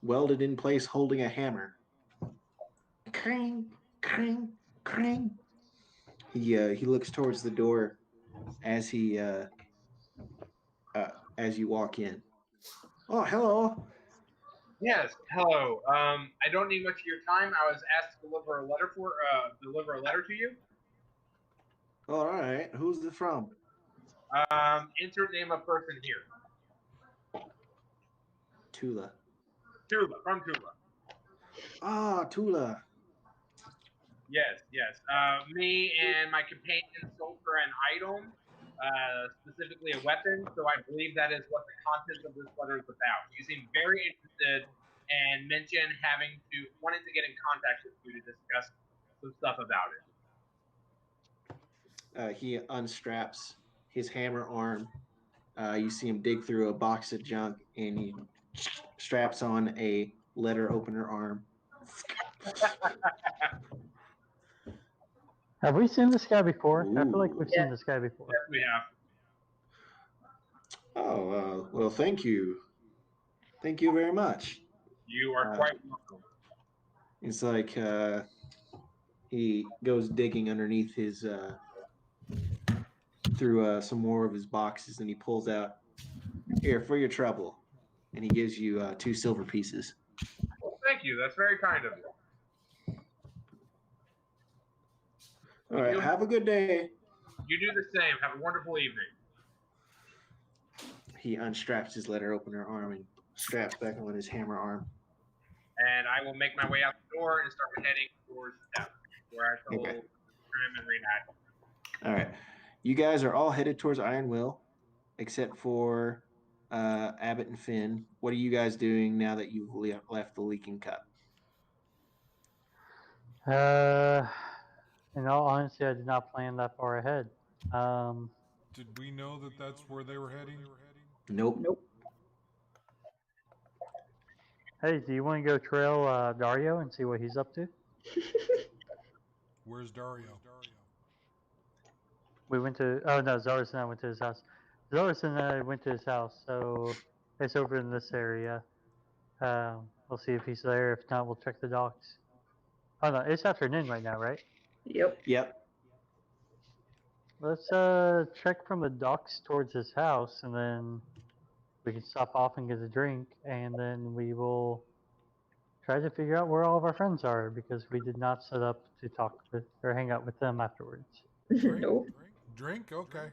welded in place holding a hammer. Cring, cring, cring. He looks towards the door as as you walk in. Oh, hello.
Yes. Hello. I don't need much of your time. I was asked to deliver a letter to you.
All right. Who's it from?
Insert name of person here.
Tula.
Tula, from Tula.
Ah, Tula.
Yes. Me and my companion sold her an item, specifically a weapon. So I believe that is what the content of this letter is about. You seem very interested and mentioned wanting to get in contact with you to discuss some stuff about it.
He unstraps his hammer arm. You see him dig through a box of junk, and he straps on a letter opener arm.
Have we seen this guy before? I feel like we've
Yeah.
seen this guy before.
Yes, we have.
Oh, well, thank you. Thank you very much.
You are quite welcome.
It's like he goes digging underneath his through some more of his boxes, and he pulls out, here for your trouble, and he gives you 2 silver pieces.
Well, thank you. That's very kind of you.
All right, have a good day.
You do the same. Have a wonderful evening.
He unstraps his letter opener arm and straps back on his hammer arm.
And I will make my way out the door and start heading towards the town, where I told Trim and Renat.
All right, you guys are all headed towards Ironwill, except for Abbott and Finn. What are you guys doing now that you've left the Leaking Cup?
In all honesty, I did not plan that far ahead.
Did we know that that's where they were heading?
Nope.
Hey, do you want to go trail Dario and see what he's up to?
Where's Dario?
We went to. Oh no, Zaris and I went to his house. Zaris and I went to his house, so it's over in this area. We'll see if he's there. If not, we'll check the docks. Oh no, it's afternoon right now, right?
Yep.
Let's check from the docks towards his house, and then we can stop off and get a drink, and then we will try to figure out where all of our friends are, because we did not set up to talk with or hang out with them afterwards.
Nope.
Drink? Okay.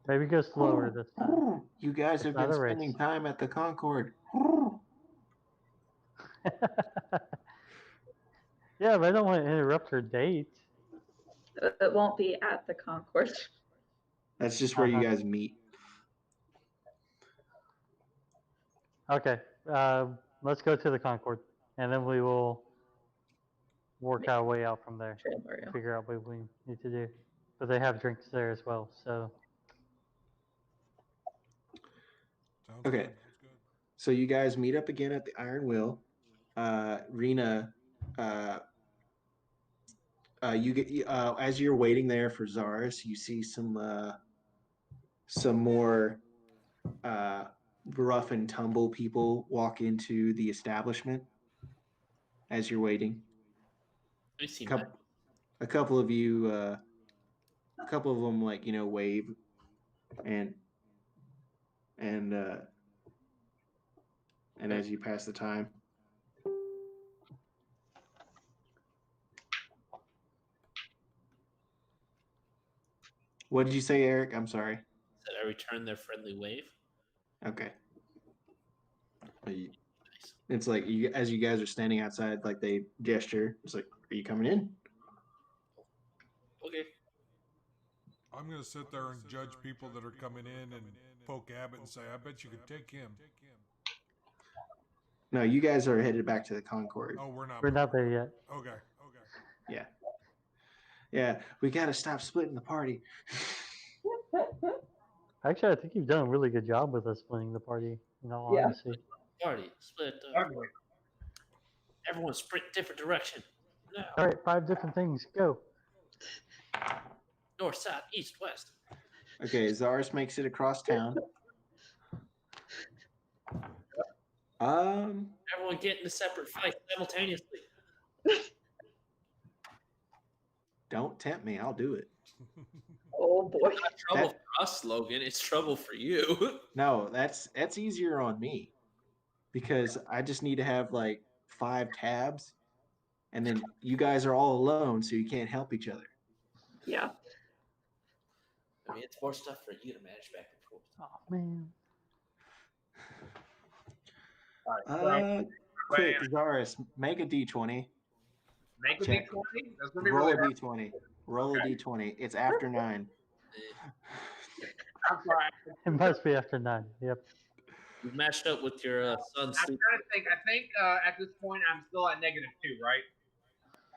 Maybe go slower this time.
You guys
It's
have
not
been
a race.
spending time at the Concord.
Yeah, but I don't want to interrupt her date.
It won't be at the Concord.
That's just where you guys meet.
Okay, let's go to the Concord, and then we will work our way out from there.
Trail Dario.
Figure out what we need to do. But they have drinks there as well, so.
Sounds
Okay.
good.
So you guys meet up again at the Iron Wheel. Rena, you get as you're waiting there for Zaris, you see some more rough and tumble people walk into the establishment as you're waiting.
I see
A couple of you, a couple of them wave and as you pass the time. What did you say, Eric? I'm sorry.
Said I return their friendly wave.
Okay.
Nice.
It's like as you guys are standing outside, like they gesture. It's like, are you coming in?
Okay.
I'm gonna sit there and judge people that are coming in and poke Abbott and say, "I bet you could take him."
No, you guys are headed back to the Concord.
Oh, we're not.
We're not there yet.
Okay.
Yeah. Yeah, we got to stop splitting the party.
Actually, I think you've done a really good job with us splitting the party, in all
Yeah.
honesty.
Party. Split.
Ugly.
Everyone sprint different direction. Now.
All right, 5 different things. Go.
North, south, east, west.
Okay, Zaris makes it across town.
Everyone get in a separate fight simultaneously.
Don't tempt me. I'll do it.
Oh boy.
It's not trouble for us, Logan. It's trouble for you.
No, that's easier on me because I just need to have like 5 tabs, and then you guys are all alone, so you can't help each other.
Yeah.
I mean, it's more stuff for you to manage back and forth.
Oh, man.
All right.
Quick, Zaris, make a D20.
Make a
Check.
D20. That's gonna be
Roll
really
a
hard.
D20. Roll
Okay.
a D20. It's after 9.
I'm sorry.
It must be after 9. Yep.
You matched up with your son's
I'm
sleep.
trying to think. I think at this point I'm still at -2, right?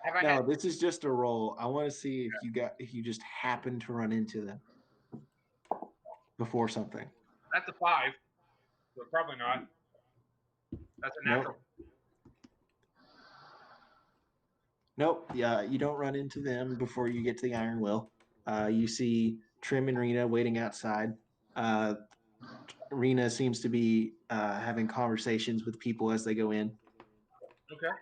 Have I
No,
had?
this is just a roll. I want to see if you just happen to run into them before something.
That's a 5. So probably not. That's a natural.
Nope. Yeah, you don't run into them before you get to the Iron Will. You see Trim and Rena waiting outside. Rena seems to be having conversations with people as they go in.
Okay.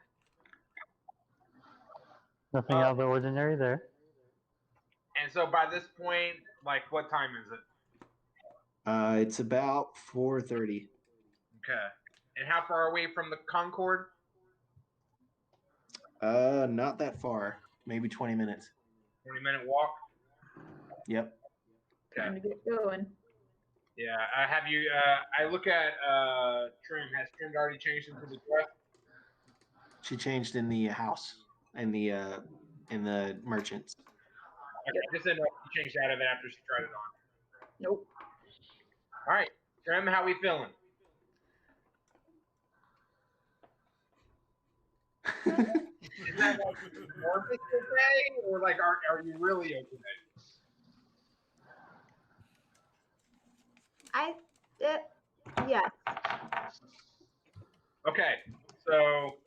Nothing out of the ordinary there.
And so by this point, like, what time is it?
It's about 4:30.
Okay. And how far away from the Concord?
Not that far. Maybe 20 minutes.
20-minute walk.
Yep.
Time to get going.
Yeah. Have you? I look at Trim. Has Trim already changed into the dress?
She changed in the house in the merchants.
Okay. Just didn't know if she changed out of it after she tried it on.
Nope.
All right, Trim. How we feeling? Is that like nervous today, or like are you really okay?
Yes.
Okay, so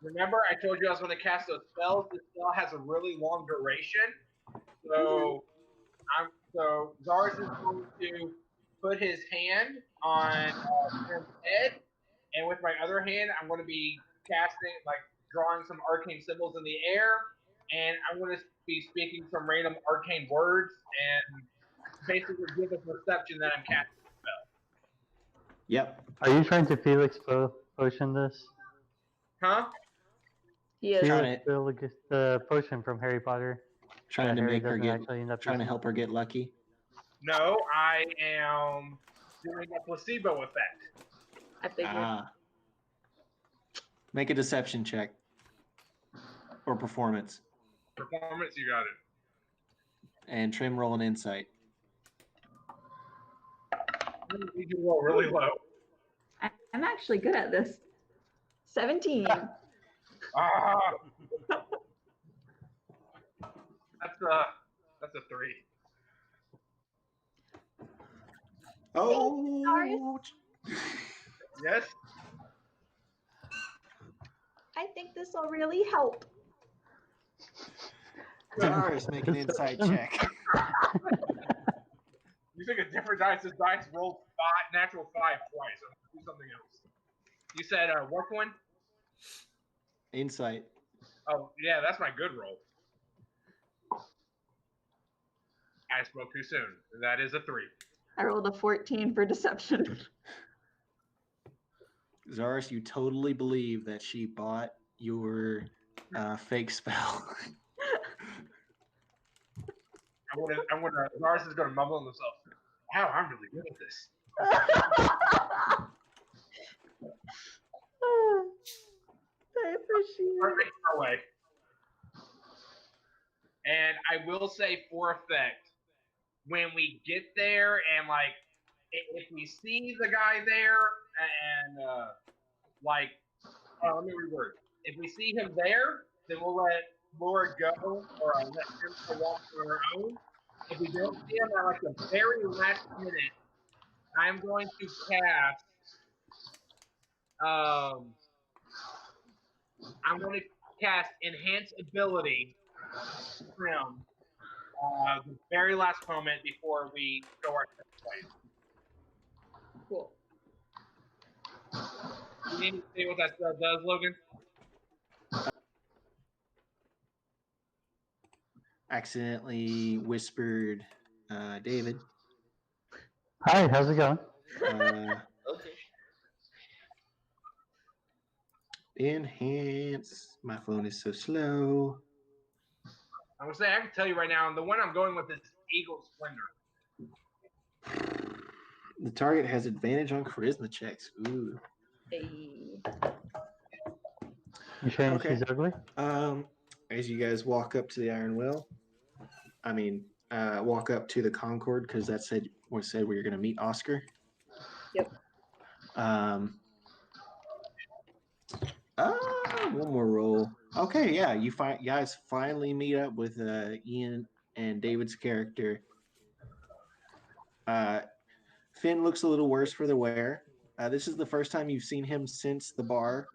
remember I told you I was going to cast those spells. This spell has a really long duration, so Zaris is going to put his hand on Trim's head, and with my other hand, I'm going to be casting, like drawing some arcane symbols in the air, and I'm going to be speaking some random arcane words, and basically give the perception that I'm casting the spell.
Yep.
Are you trying to Felix potion this?
Huh?
He is.
Trying
Felix, the potion from Harry Potter.
Trying to
Harry
make her
doesn't
get,
actually end up
trying to
using.
help her get lucky.
No, I am doing a placebo effect.
I figured.
Make a deception check or performance,
Performance, you got it.
and Trim roll an insight.
I'm gonna need you to roll really low.
I'm actually good at this. 17.
Ah, that's a 3.
Oh,
Yes.
I think this will really help.
Zaris, make an insight check.
You think a different dice? This dice rolled natural 5 twice. I'm gonna do something else. You said what one?
Insight.
Oh yeah, that's my good roll. I spoke too soon. That is a 3.
I rolled a 14 for deception.
Zaris, you totally believe that she bought your fake spell.
Lars is gonna mumble to himself. Wow, I'm really good at this.
I appreciate
Start
it.
making our way. And I will say for effect, when we get there and like, if we see the guy there and like, let me reword. If we see him there, then we'll let Laura go or let him walk on her own. If we don't see him at like the very last minute, I'm going to cast. I'm going to cast Enhance Ability Trim the very last moment before we go our next way.
Cool.
You need to say what that spell does, Logan?
Accidentally whispered David.
Hi, how's it going?
Okay.
Enhance. My phone is so slow.
I'm going to say, I can tell you right now, the one I'm going with is Eagle Splendor.
The target has advantage on charisma checks. Ooh.
Hey.
You saying
Okay.
she's ugly?
As you guys walk up to the Iron Well, walk up to the Concord because that said where you're going to meet Oscar.
Yep.
One more roll. Okay, yeah, you guys finally meet up with Ian and David's character. Finn looks a little worse for the wear. This is the first time you've seen him since the bar.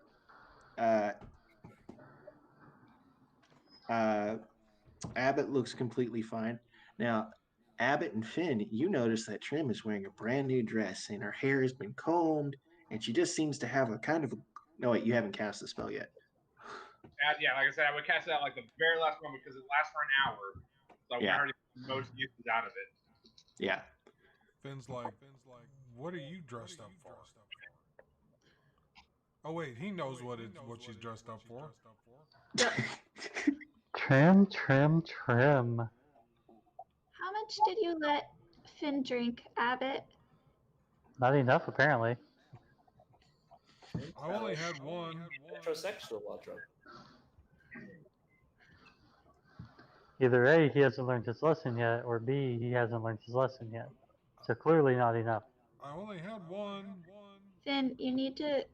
Abbott looks completely fine. Now, Abbott and Finn, you notice that Trim is wearing a brand new dress and her hair has been combed, and she just seems to have a kind of. No, wait, you haven't cast the spell yet.
Yeah, like I said, I would cast it out like the very last moment because it lasts for an hour. So I want her to get the most uses out of it.
Yeah.
Finn's like, what are you dressed up for? Oh wait, he knows what she's dressed up for.
Trim.
How much did you let Finn drink, Abbott?
Not enough, apparently.
I only had one.
Metrosexual while drunk.
Either A, he hasn't learned his lesson yet, or B, he hasn't learned his lesson yet. So clearly not enough.
I only had one.
Finn, you need to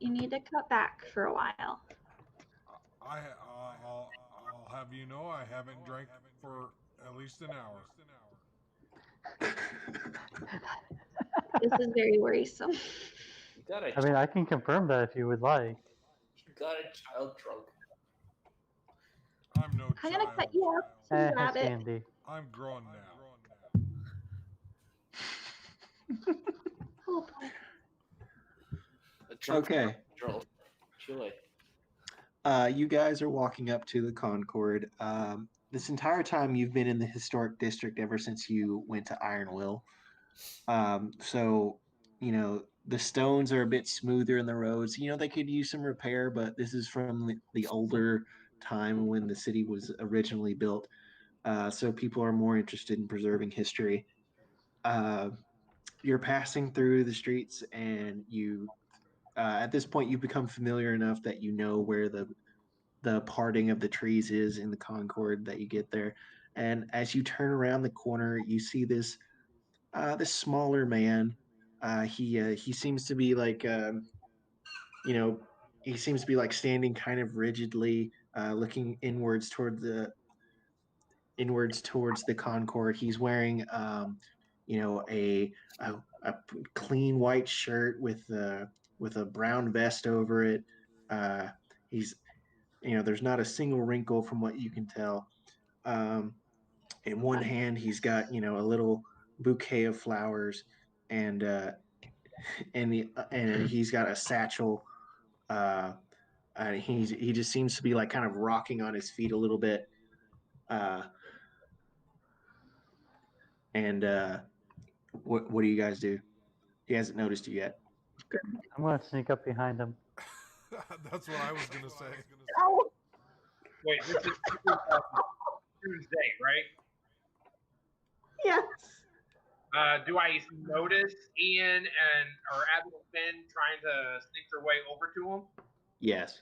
cut back for a while.
I'll have you know I haven't drank for at least an hour.
This is very worrisome.
You got a,
I mean, I can confirm that if you would like.
you got a child drunk.
I'm no
I'm
child.
gonna cut you off,
It's
Abbott.
Andy.
I'm grown now.
Oh boy.
A drunk
Okay.
girl. Chile.
You guys are walking up to the Concord. This entire time you've been in the historic district ever since you went to Iron Will. So, the stones are a bit smoother in the roads. They could use some repair, but this is from the older time when the city was originally built. So people are more interested in preserving history. You're passing through the streets and at this point you become familiar enough that you know where the parting of the trees is in the Concord that you get there. And as you turn around the corner, you see this smaller man. He seems to be like he seems to be like standing kind of rigidly, looking inwards towards the Concord. He's wearing a clean white shirt with a brown vest over it. He's there's not a single wrinkle from what you can tell. In one hand, he's got a little bouquet of flowers, and he's got a satchel. He just seems to be like kind of rocking on his feet a little bit. What do you guys do? He hasn't noticed you yet.
I'm going to sneak up behind him.
That's what I was gonna say.
Oh,
Wait, this is Tuesday, right?
Yes.
Do I notice Ian or Abby and Finn trying to sneak their way over to him?
Yes.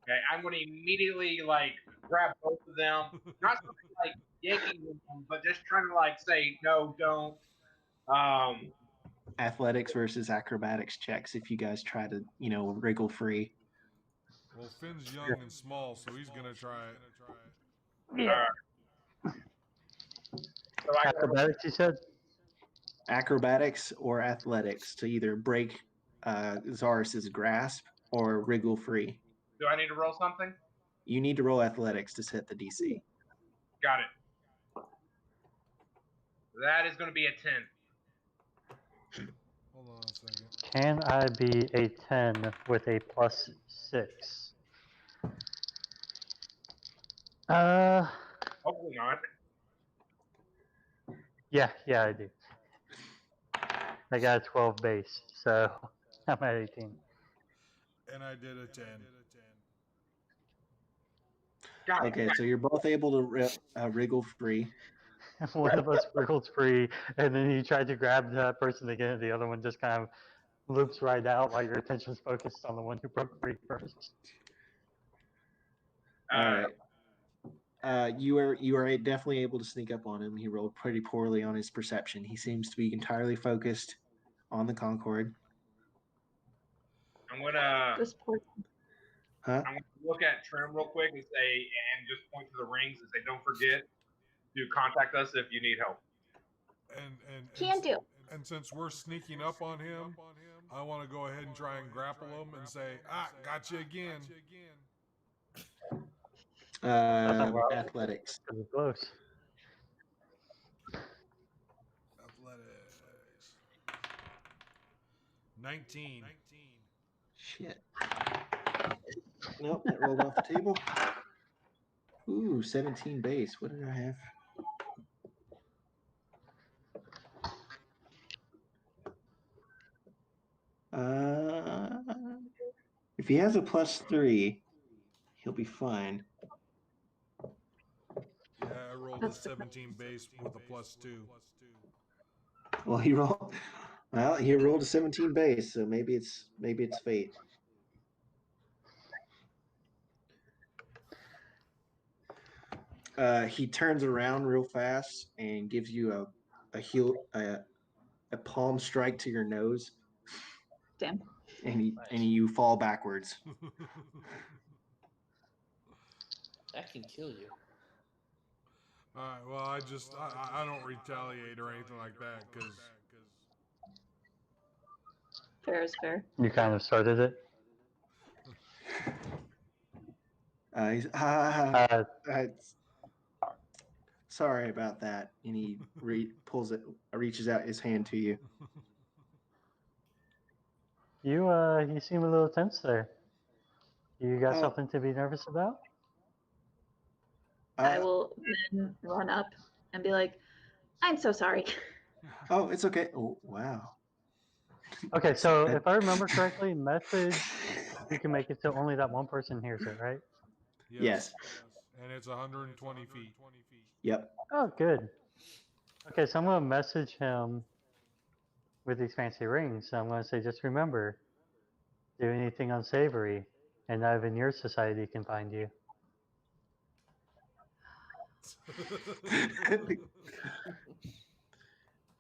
Okay, I'm going to immediately grab both of them, not something like yanking them, but just trying to say no, don't.
Athletics versus acrobatics checks. If you guys try to, wriggle free.
Well, Finn's young and small, so he's gonna try it.
Yeah.
So I
Acrobatics, you said?
Acrobatics or athletics to either break Zaris's grasp or wriggle free.
do I need to roll something?
You need to roll athletics to set the DC.
Got it. That is going to be a 10.
Hold on a second.
Can I be a 10 with a +6?
Hopefully not.
Yeah, I do. I got a 12 base, so I'm at 18.
And I did a 10.
Got it.
Okay, so you're both able to wriggle free.
One of us wriggles free, and then you try to grab that person again, and the other one just kind of loops right out while your attention's focused on the one who broke free first.
All right. You are definitely able to sneak up on him. He rolled pretty poorly on his perception. He seems to be entirely focused on the Concorde.
I'm gonna
This poor.
Huh?
I'm gonna look at Trim real quick and just point to the rings and say, "Don't forget to contact us if you need help."
Can do.
And since we're sneaking up on him, I want to go ahead and try and grapple him and say, got you again.
Athletics.
Pretty close.
Athletics. 19.
Shit. Nope, that rolled off the table. Ooh, 17 base. What did I have? If he has a +3, he'll be fine.
Yeah, I rolled a 17 base with a +2.
Well, he rolled a 17 base, so maybe it's fate. He turns around real fast and gives you a palm strike to your nose.
Damn.
And you fall backwards.
That can kill you.
All right. Well, I don't retaliate or anything like that because
Fair is fair.
You kind of started it.
He's, sorry about that. And he reaches out his hand to you.
You seem a little tense there. You got something to be nervous about?
I will then run up and be like, "I'm so sorry."
Oh, it's okay. Oh, wow.
Okay, so if I remember correctly, message, you can make it so only that one person hears it, right?
Yes.
And it's 120 feet.
Yep.
Oh, good. Okay, so I'm going to message him with these fancy rings. So I'm going to say, just remember, do anything unsavory, and not even your society can find you.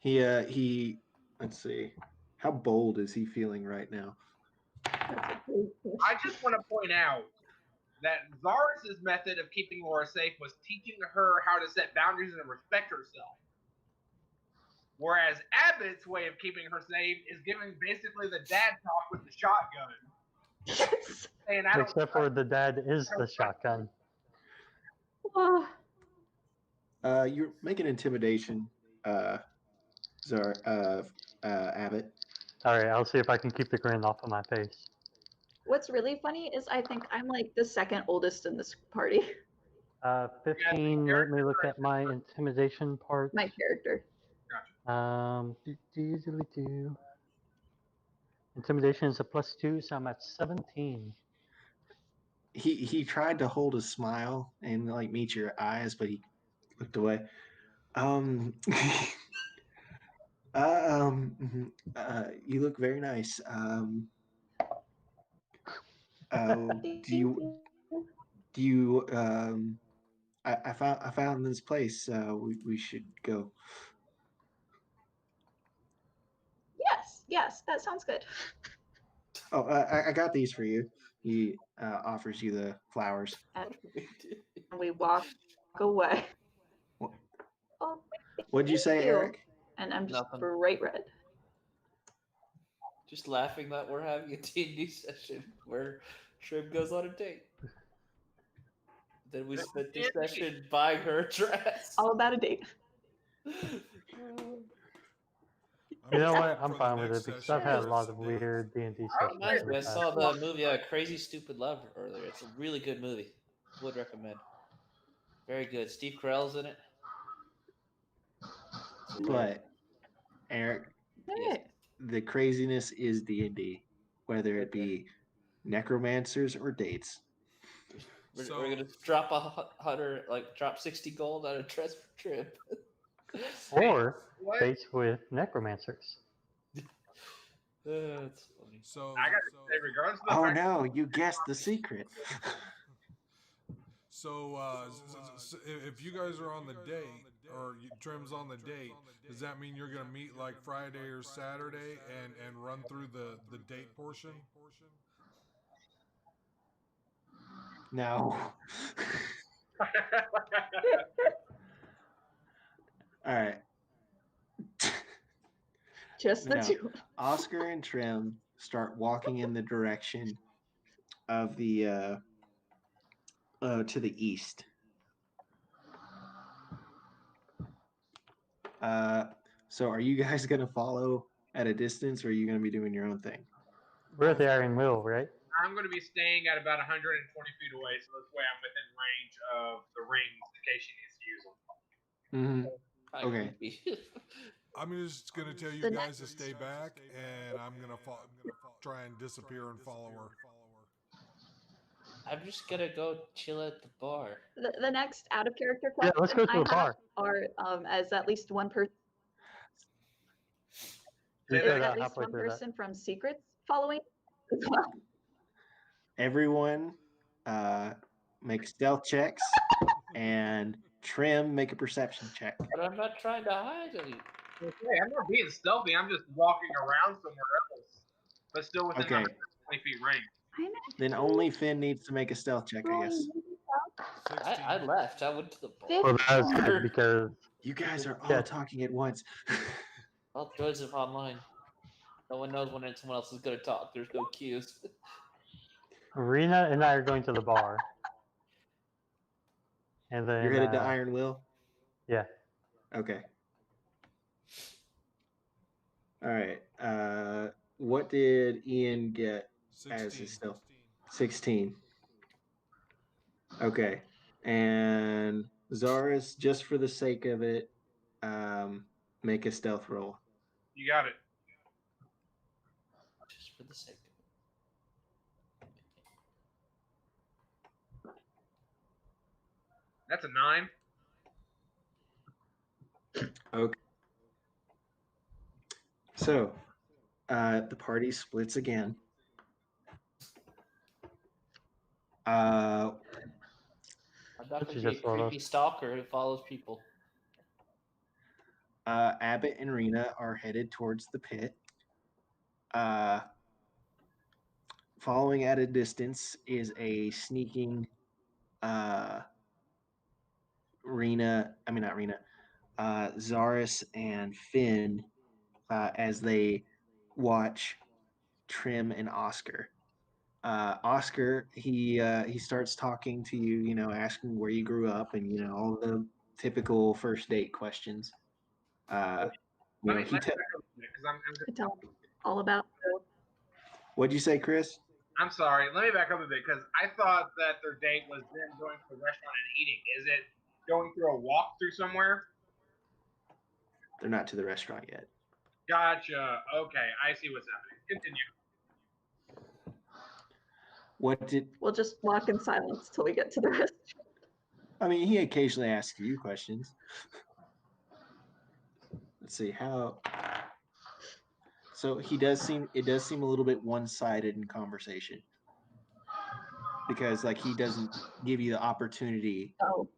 He let's see. How bold is he feeling right now?
I just want to point out that Zaris's method of keeping Laura safe was teaching her how to set boundaries and respect herself. Whereas Abbott's way of keeping her safe is giving basically the dad talk with the shotgun.
Yes.
Saying,
Except for the dad is the shotgun.
You make an intimidation, Abbott.
All right, I'll see if I can keep the grin off of my face.
What's really funny is I think I'm like the second oldest in this party.
15, let me look at my intimidation part.
My character.
Intimidation is a +2, so I'm at 17.
He tried to hold a smile and meet your eyes, but he looked away. You look very nice. Do you I found this place. We should go.
Yes, that sounds good.
Oh, I got these for you. He offers you the flowers.
And we walk away.
What,
Oh,
what'd you say,
thank you.
Eric?
And I'm just
Nothing.
bright red.
Just laughing that we're having a D&D session where Shrimp goes on a date. Then we spent this session buying her a dress.
All about a date.
I'm
You know
excited
what? I'm
for the
fine with
next
it because
session
I've had a
for
lot
some
of
dates.
weird D&D
Oh,
sessions.
nice.
in the
I
past.
saw the movie Crazy Stupid Love earlier. It's a really good movie. Would recommend. Very good. Steve Carell's in it.
But Eric,
Yes.
the craziness is D&D, whether it be necromancers or dates.
We're gonna drop drop 60 gold on a dress for trip.
Or
What?
dates with necromancers.
That's funny.
So,
I gotta say, regardless of the
Oh
fact
no, you guessed the secret.
if you guys are on the date or Trim's on the date, does that mean you're gonna meet like Friday or Saturday and run through the date portion?
No. All right.
Just the
No.
two.
Oscar and Trim start walking in the direction of the to the east. So are you guys gonna follow at a distance, or are you gonna be doing your own thing?
We're at the Iron Will, right?
I'm going to be staying at about 120 feet away, so this way I'm within range of the rings in case she needs to use them.
Mm-hmm. Okay.
I'm just gonna tell you
The
guys to stay back, and I'm gonna try and disappear and follow her.
I'm just gonna go chill at the bar.
The next out of character
Yeah,
question
let's go to
I
a
have
bar.
are as at least one person.
We
Say
Is
start
that
at
out
least
halfway
one
through that.
person from Secrets following as well.
Everyone make stealth checks, and Trim make a perception check.
But I'm not trying to hide anything.
Okay, I'm not being stealthy. I'm just walking around somewhere else, but still within
Okay.
120 feet range.
Then only Finn needs to make a stealth check, I guess.
I left. I went to the bar.
Well, that's good because
You guys are all
Yeah.
talking at once.
All Joseph online. No one knows when someone else is gonna talk. There's no cues.
Rena and I are going to the bar. And then
You're headed to Iron Will?
Yeah.
Okay. All right. What did Ian get as his stealth? 16. Okay. And Zaris, just for the sake of it, make a stealth roll.
You got it.
Just for the sake of it.
That's a 9.
Okay. So, the party splits again.
I'm not
Which
gonna
is
be a
just one of
creepy stalker who follows people.
Abbott and Rena are headed towards the pit. Following at a distance is a sneaking Zaris and Finn as they watch Trim and Oscar. Oscar, he starts talking to you, asking where you grew up and, all the typical first date questions.
Let me back up a bit, because
I tell them all about
What'd you say, Chris?
I'm sorry. Let me back up a bit, because I thought that their date was them going to the restaurant and eating. Is it going through a walkthrough somewhere?
They're not to the restaurant yet.
Gotcha. Okay, I see what's happening. Continue.
We'll just walk in silence till we get to the restaurant.
I mean, he occasionally asks you questions. let's see how. So it does seem a little bit one-sided in conversation, because like he doesn't give you the opportunity
Oh,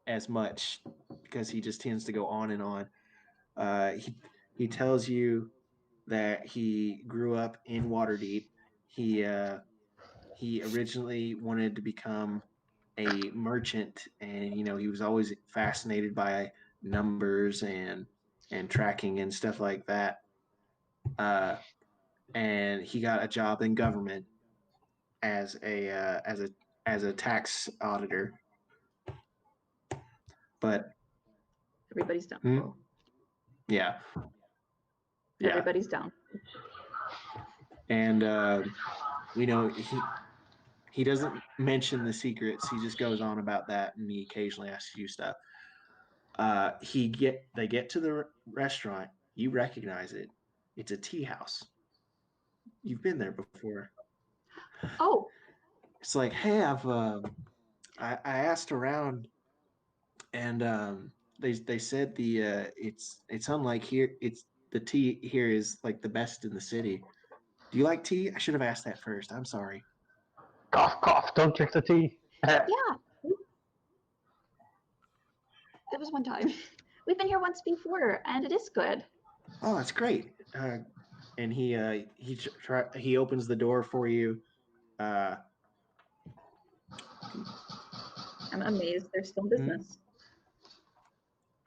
as much, because he just tends to go on and on. He tells you that he grew up in Waterdeep. He originally wanted to become a merchant, and he was always fascinated by numbers and tracking and stuff like that. And he got a job in government as a tax auditor. But
everybody's down.
Hmm? yeah,
Everybody's down.
and he doesn't mention the secrets. He just goes on about that, and he occasionally asks you stuff. They get to the restaurant. You recognize it. It's a tea house. You've been there before.
Oh,
It's like, hey, I asked around, and they said it's unlike here. It's the tea here is like the best in the city. Do you like tea? I should have asked that first. I'm sorry.
Cough, cough, don't drink the tea.
Yeah. It was one time. We've been here once before, and it is good.
Oh, that's great. And he opens the door for you.
I'm amazed they're still in business.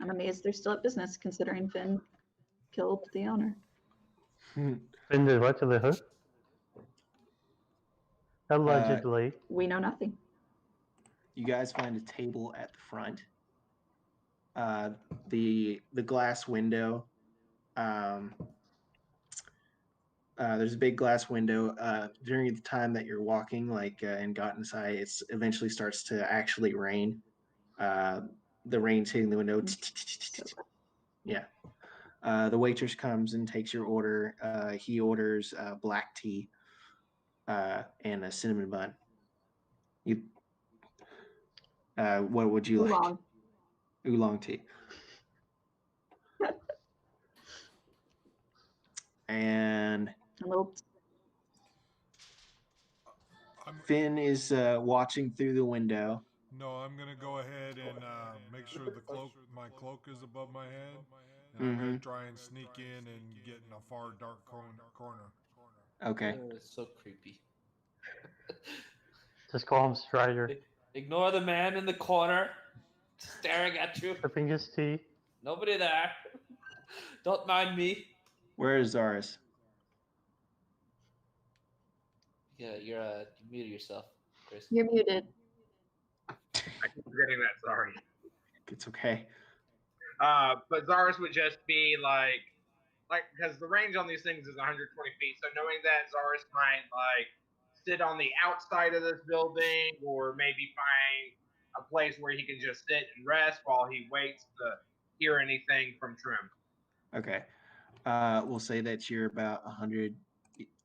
I'm amazed they're still at business, considering Finn killed the owner.
Finn did what to the hood? Allegedly.
We know nothing.
You guys find a table at the front. The glass window. There's a big glass window. During the time that you're walking, and got inside, it eventually starts to actually rain. The rain's hitting the window. Yeah. The waitress comes and takes your order. He orders black tea and a cinnamon bun. What would you like? Oolong tea. And Finn is watching through the window.
No, I'm gonna go ahead and make sure my cloak is above my head, and I'm gonna try and sneak in and get in a far dark corner.
Okay.
Oh, it's so creepy.
Just call him Strider.
Ignore the man in the corner staring at you.
Sipping his tea.
Nobody there. Don't mind me.
Where is Zaris?
Yeah, you muted yourself, Chris.
You're muted.
I keep forgetting that. Sorry.
It's okay.
But Zaris would just be like because the range on these things is 120 feet. So knowing that Zaris might sit on the outside of this building, or maybe find a place where he can just sit and rest while he waits to hear anything from Trim.
Okay. We'll say that you're about 100.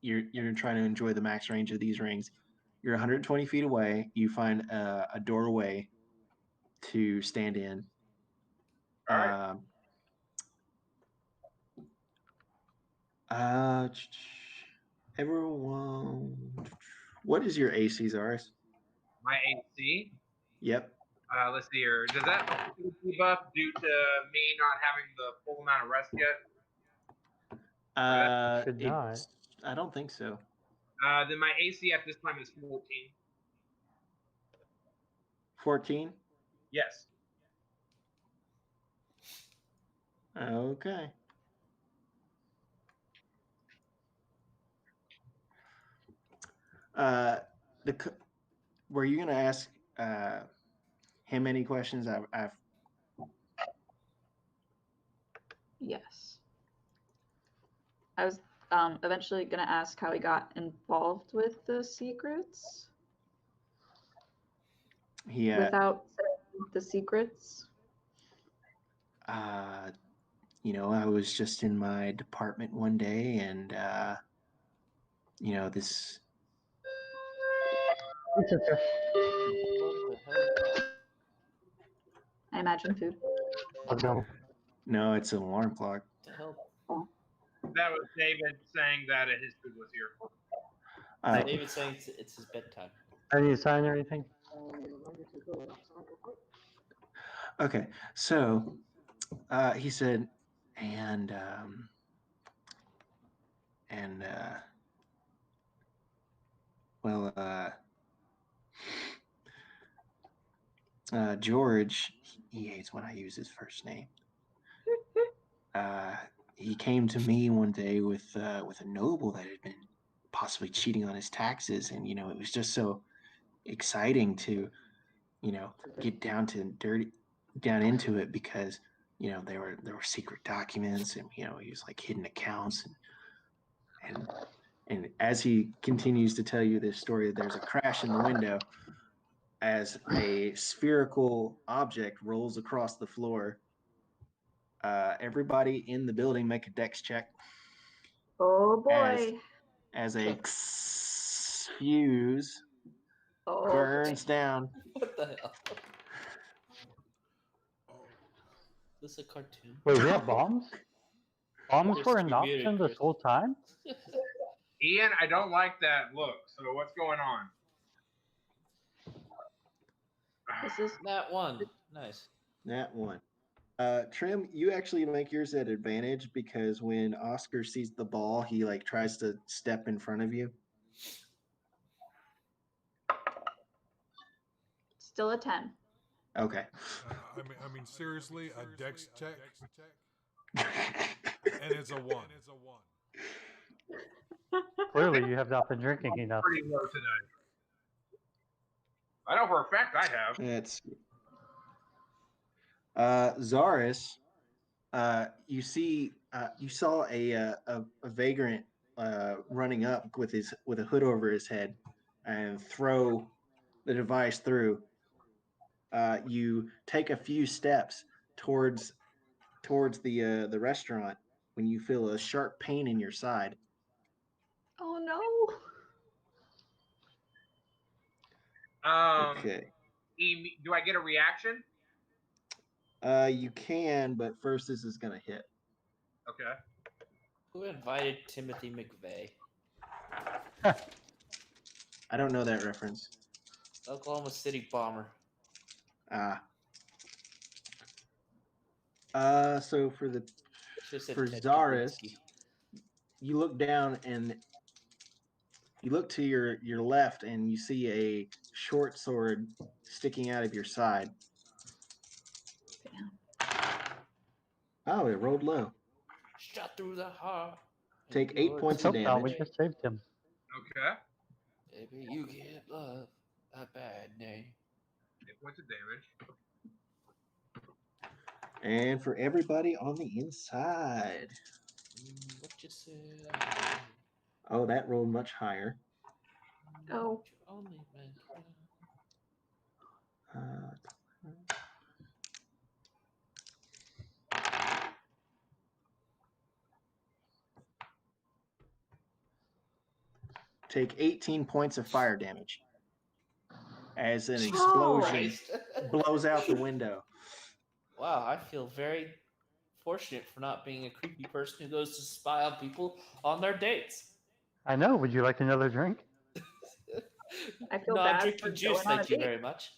You're trying to enjoy the max range of these rings. You're 120 feet away. You find a doorway to stand in.
All right.
Everyone, what is your AC, Zaris?
My AC.
Yep.
Let's see here. Does that debuff due to me not having the full amount of rest yet?
Should not.
I don't think so.
Then my AC at this time is 14.
14?
Yes.
Okay. Were you gonna ask him any questions? I've
Yes. I was eventually going to ask how he got involved with the secrets. Without saying the secrets.
I was just in my department one day, and this.
I imagine food.
Let's go.
No, it's an alarm clock.
the hell?
That was David saying that his food was here.
David's saying it's his bedtime.
Are you sign or anything?
Okay, so he said, and well, George, he hates when I use his first name. He came to me one day with a noble that had been possibly cheating on his taxes, and it was just so exciting to get down into it because there were secret documents, and he was like hidden accounts, and as he continues to tell you this story, there's a crash in the window as a spherical object rolls across the floor. Everybody in the building make a dex check.
Oh boy.
As a fuse burns down.
What the hell? Is this a cartoon?
Wait, we have bombs? Bombs
Just
were an
muted,
option this
Chris.
whole time?
Ian, I don't like that look. So what's going on?
This is
That one. Nice.
That one. Trim, you actually make yours at advantage because when Oscar sees the ball, he tries to step in front of you.
still a 10.
Okay.
I mean, seriously, a dex check, and it's a 1.
Clearly, you have not been drinking enough.
Pretty low today. I know for a fact I have.
That's Zaris. You saw a vagrant running up with a hood over his head and throw the device through. You take a few steps towards the restaurant when you feel a sharp pain in your side.
Oh no.
Okay.
Do I get a reaction?
You can, but first this is gonna hit.
Okay.
Who invited Timothy McVeigh?
I don't know that reference.
Oklahoma City bomber.
So for
Should've said Ted
Zaris,
Kaczynski.
you look down and you look to your left and you see a short sword sticking out of your side. Oh, it rolled low.
Shot through the heart.
Take 8 points
So
of
now we
damage.
just saved him.
Okay.
Baby, you give love a bad name.
8 points of damage.
And for everybody on the inside.
What you say?
Oh, that rolled much higher.
Oh.
Only man.
Take 18 points of fire damage as an
Jesus
explosion
Christ.
blows out the window.
Wow, I feel very fortunate for not being a creepy person who goes to spy on people on their dates.
I know. Would you like another drink?
I feel
Not
bad
drinking
for
juice,
going on a
thank you
date.
very much.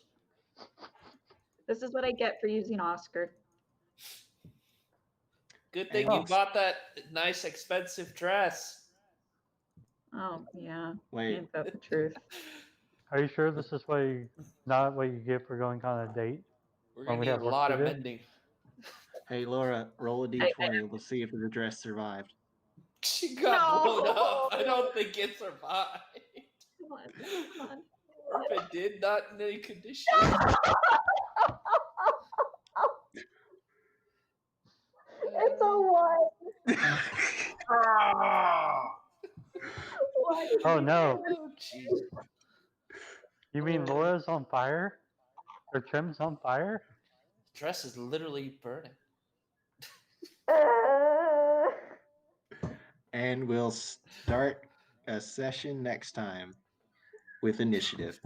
This is what I get for using Oscar.
Good thing
Oh.
you bought that nice, expensive dress.
Oh yeah.
Wait.
Ain't that the truth?
Are you sure this is not what you get for going on a date?
We're
Well,
gonna
we
need
have
a
work
lot
to
of
do.
mending.
Hey, Laura, roll a d20. We'll see if the dress survived.
She got
No.
blown up. I don't think it survived.
Come on. Come on.
Or if it did, not in any condition.
It's a 1.
Ah!
Why did
Oh
you
no!
do
Oh, jeez.
You mean Laura's on fire? Or Trim's on fire?
The dress is literally burning.
this?
And we'll start a session next time with initiative.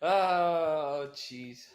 Oh, jeez.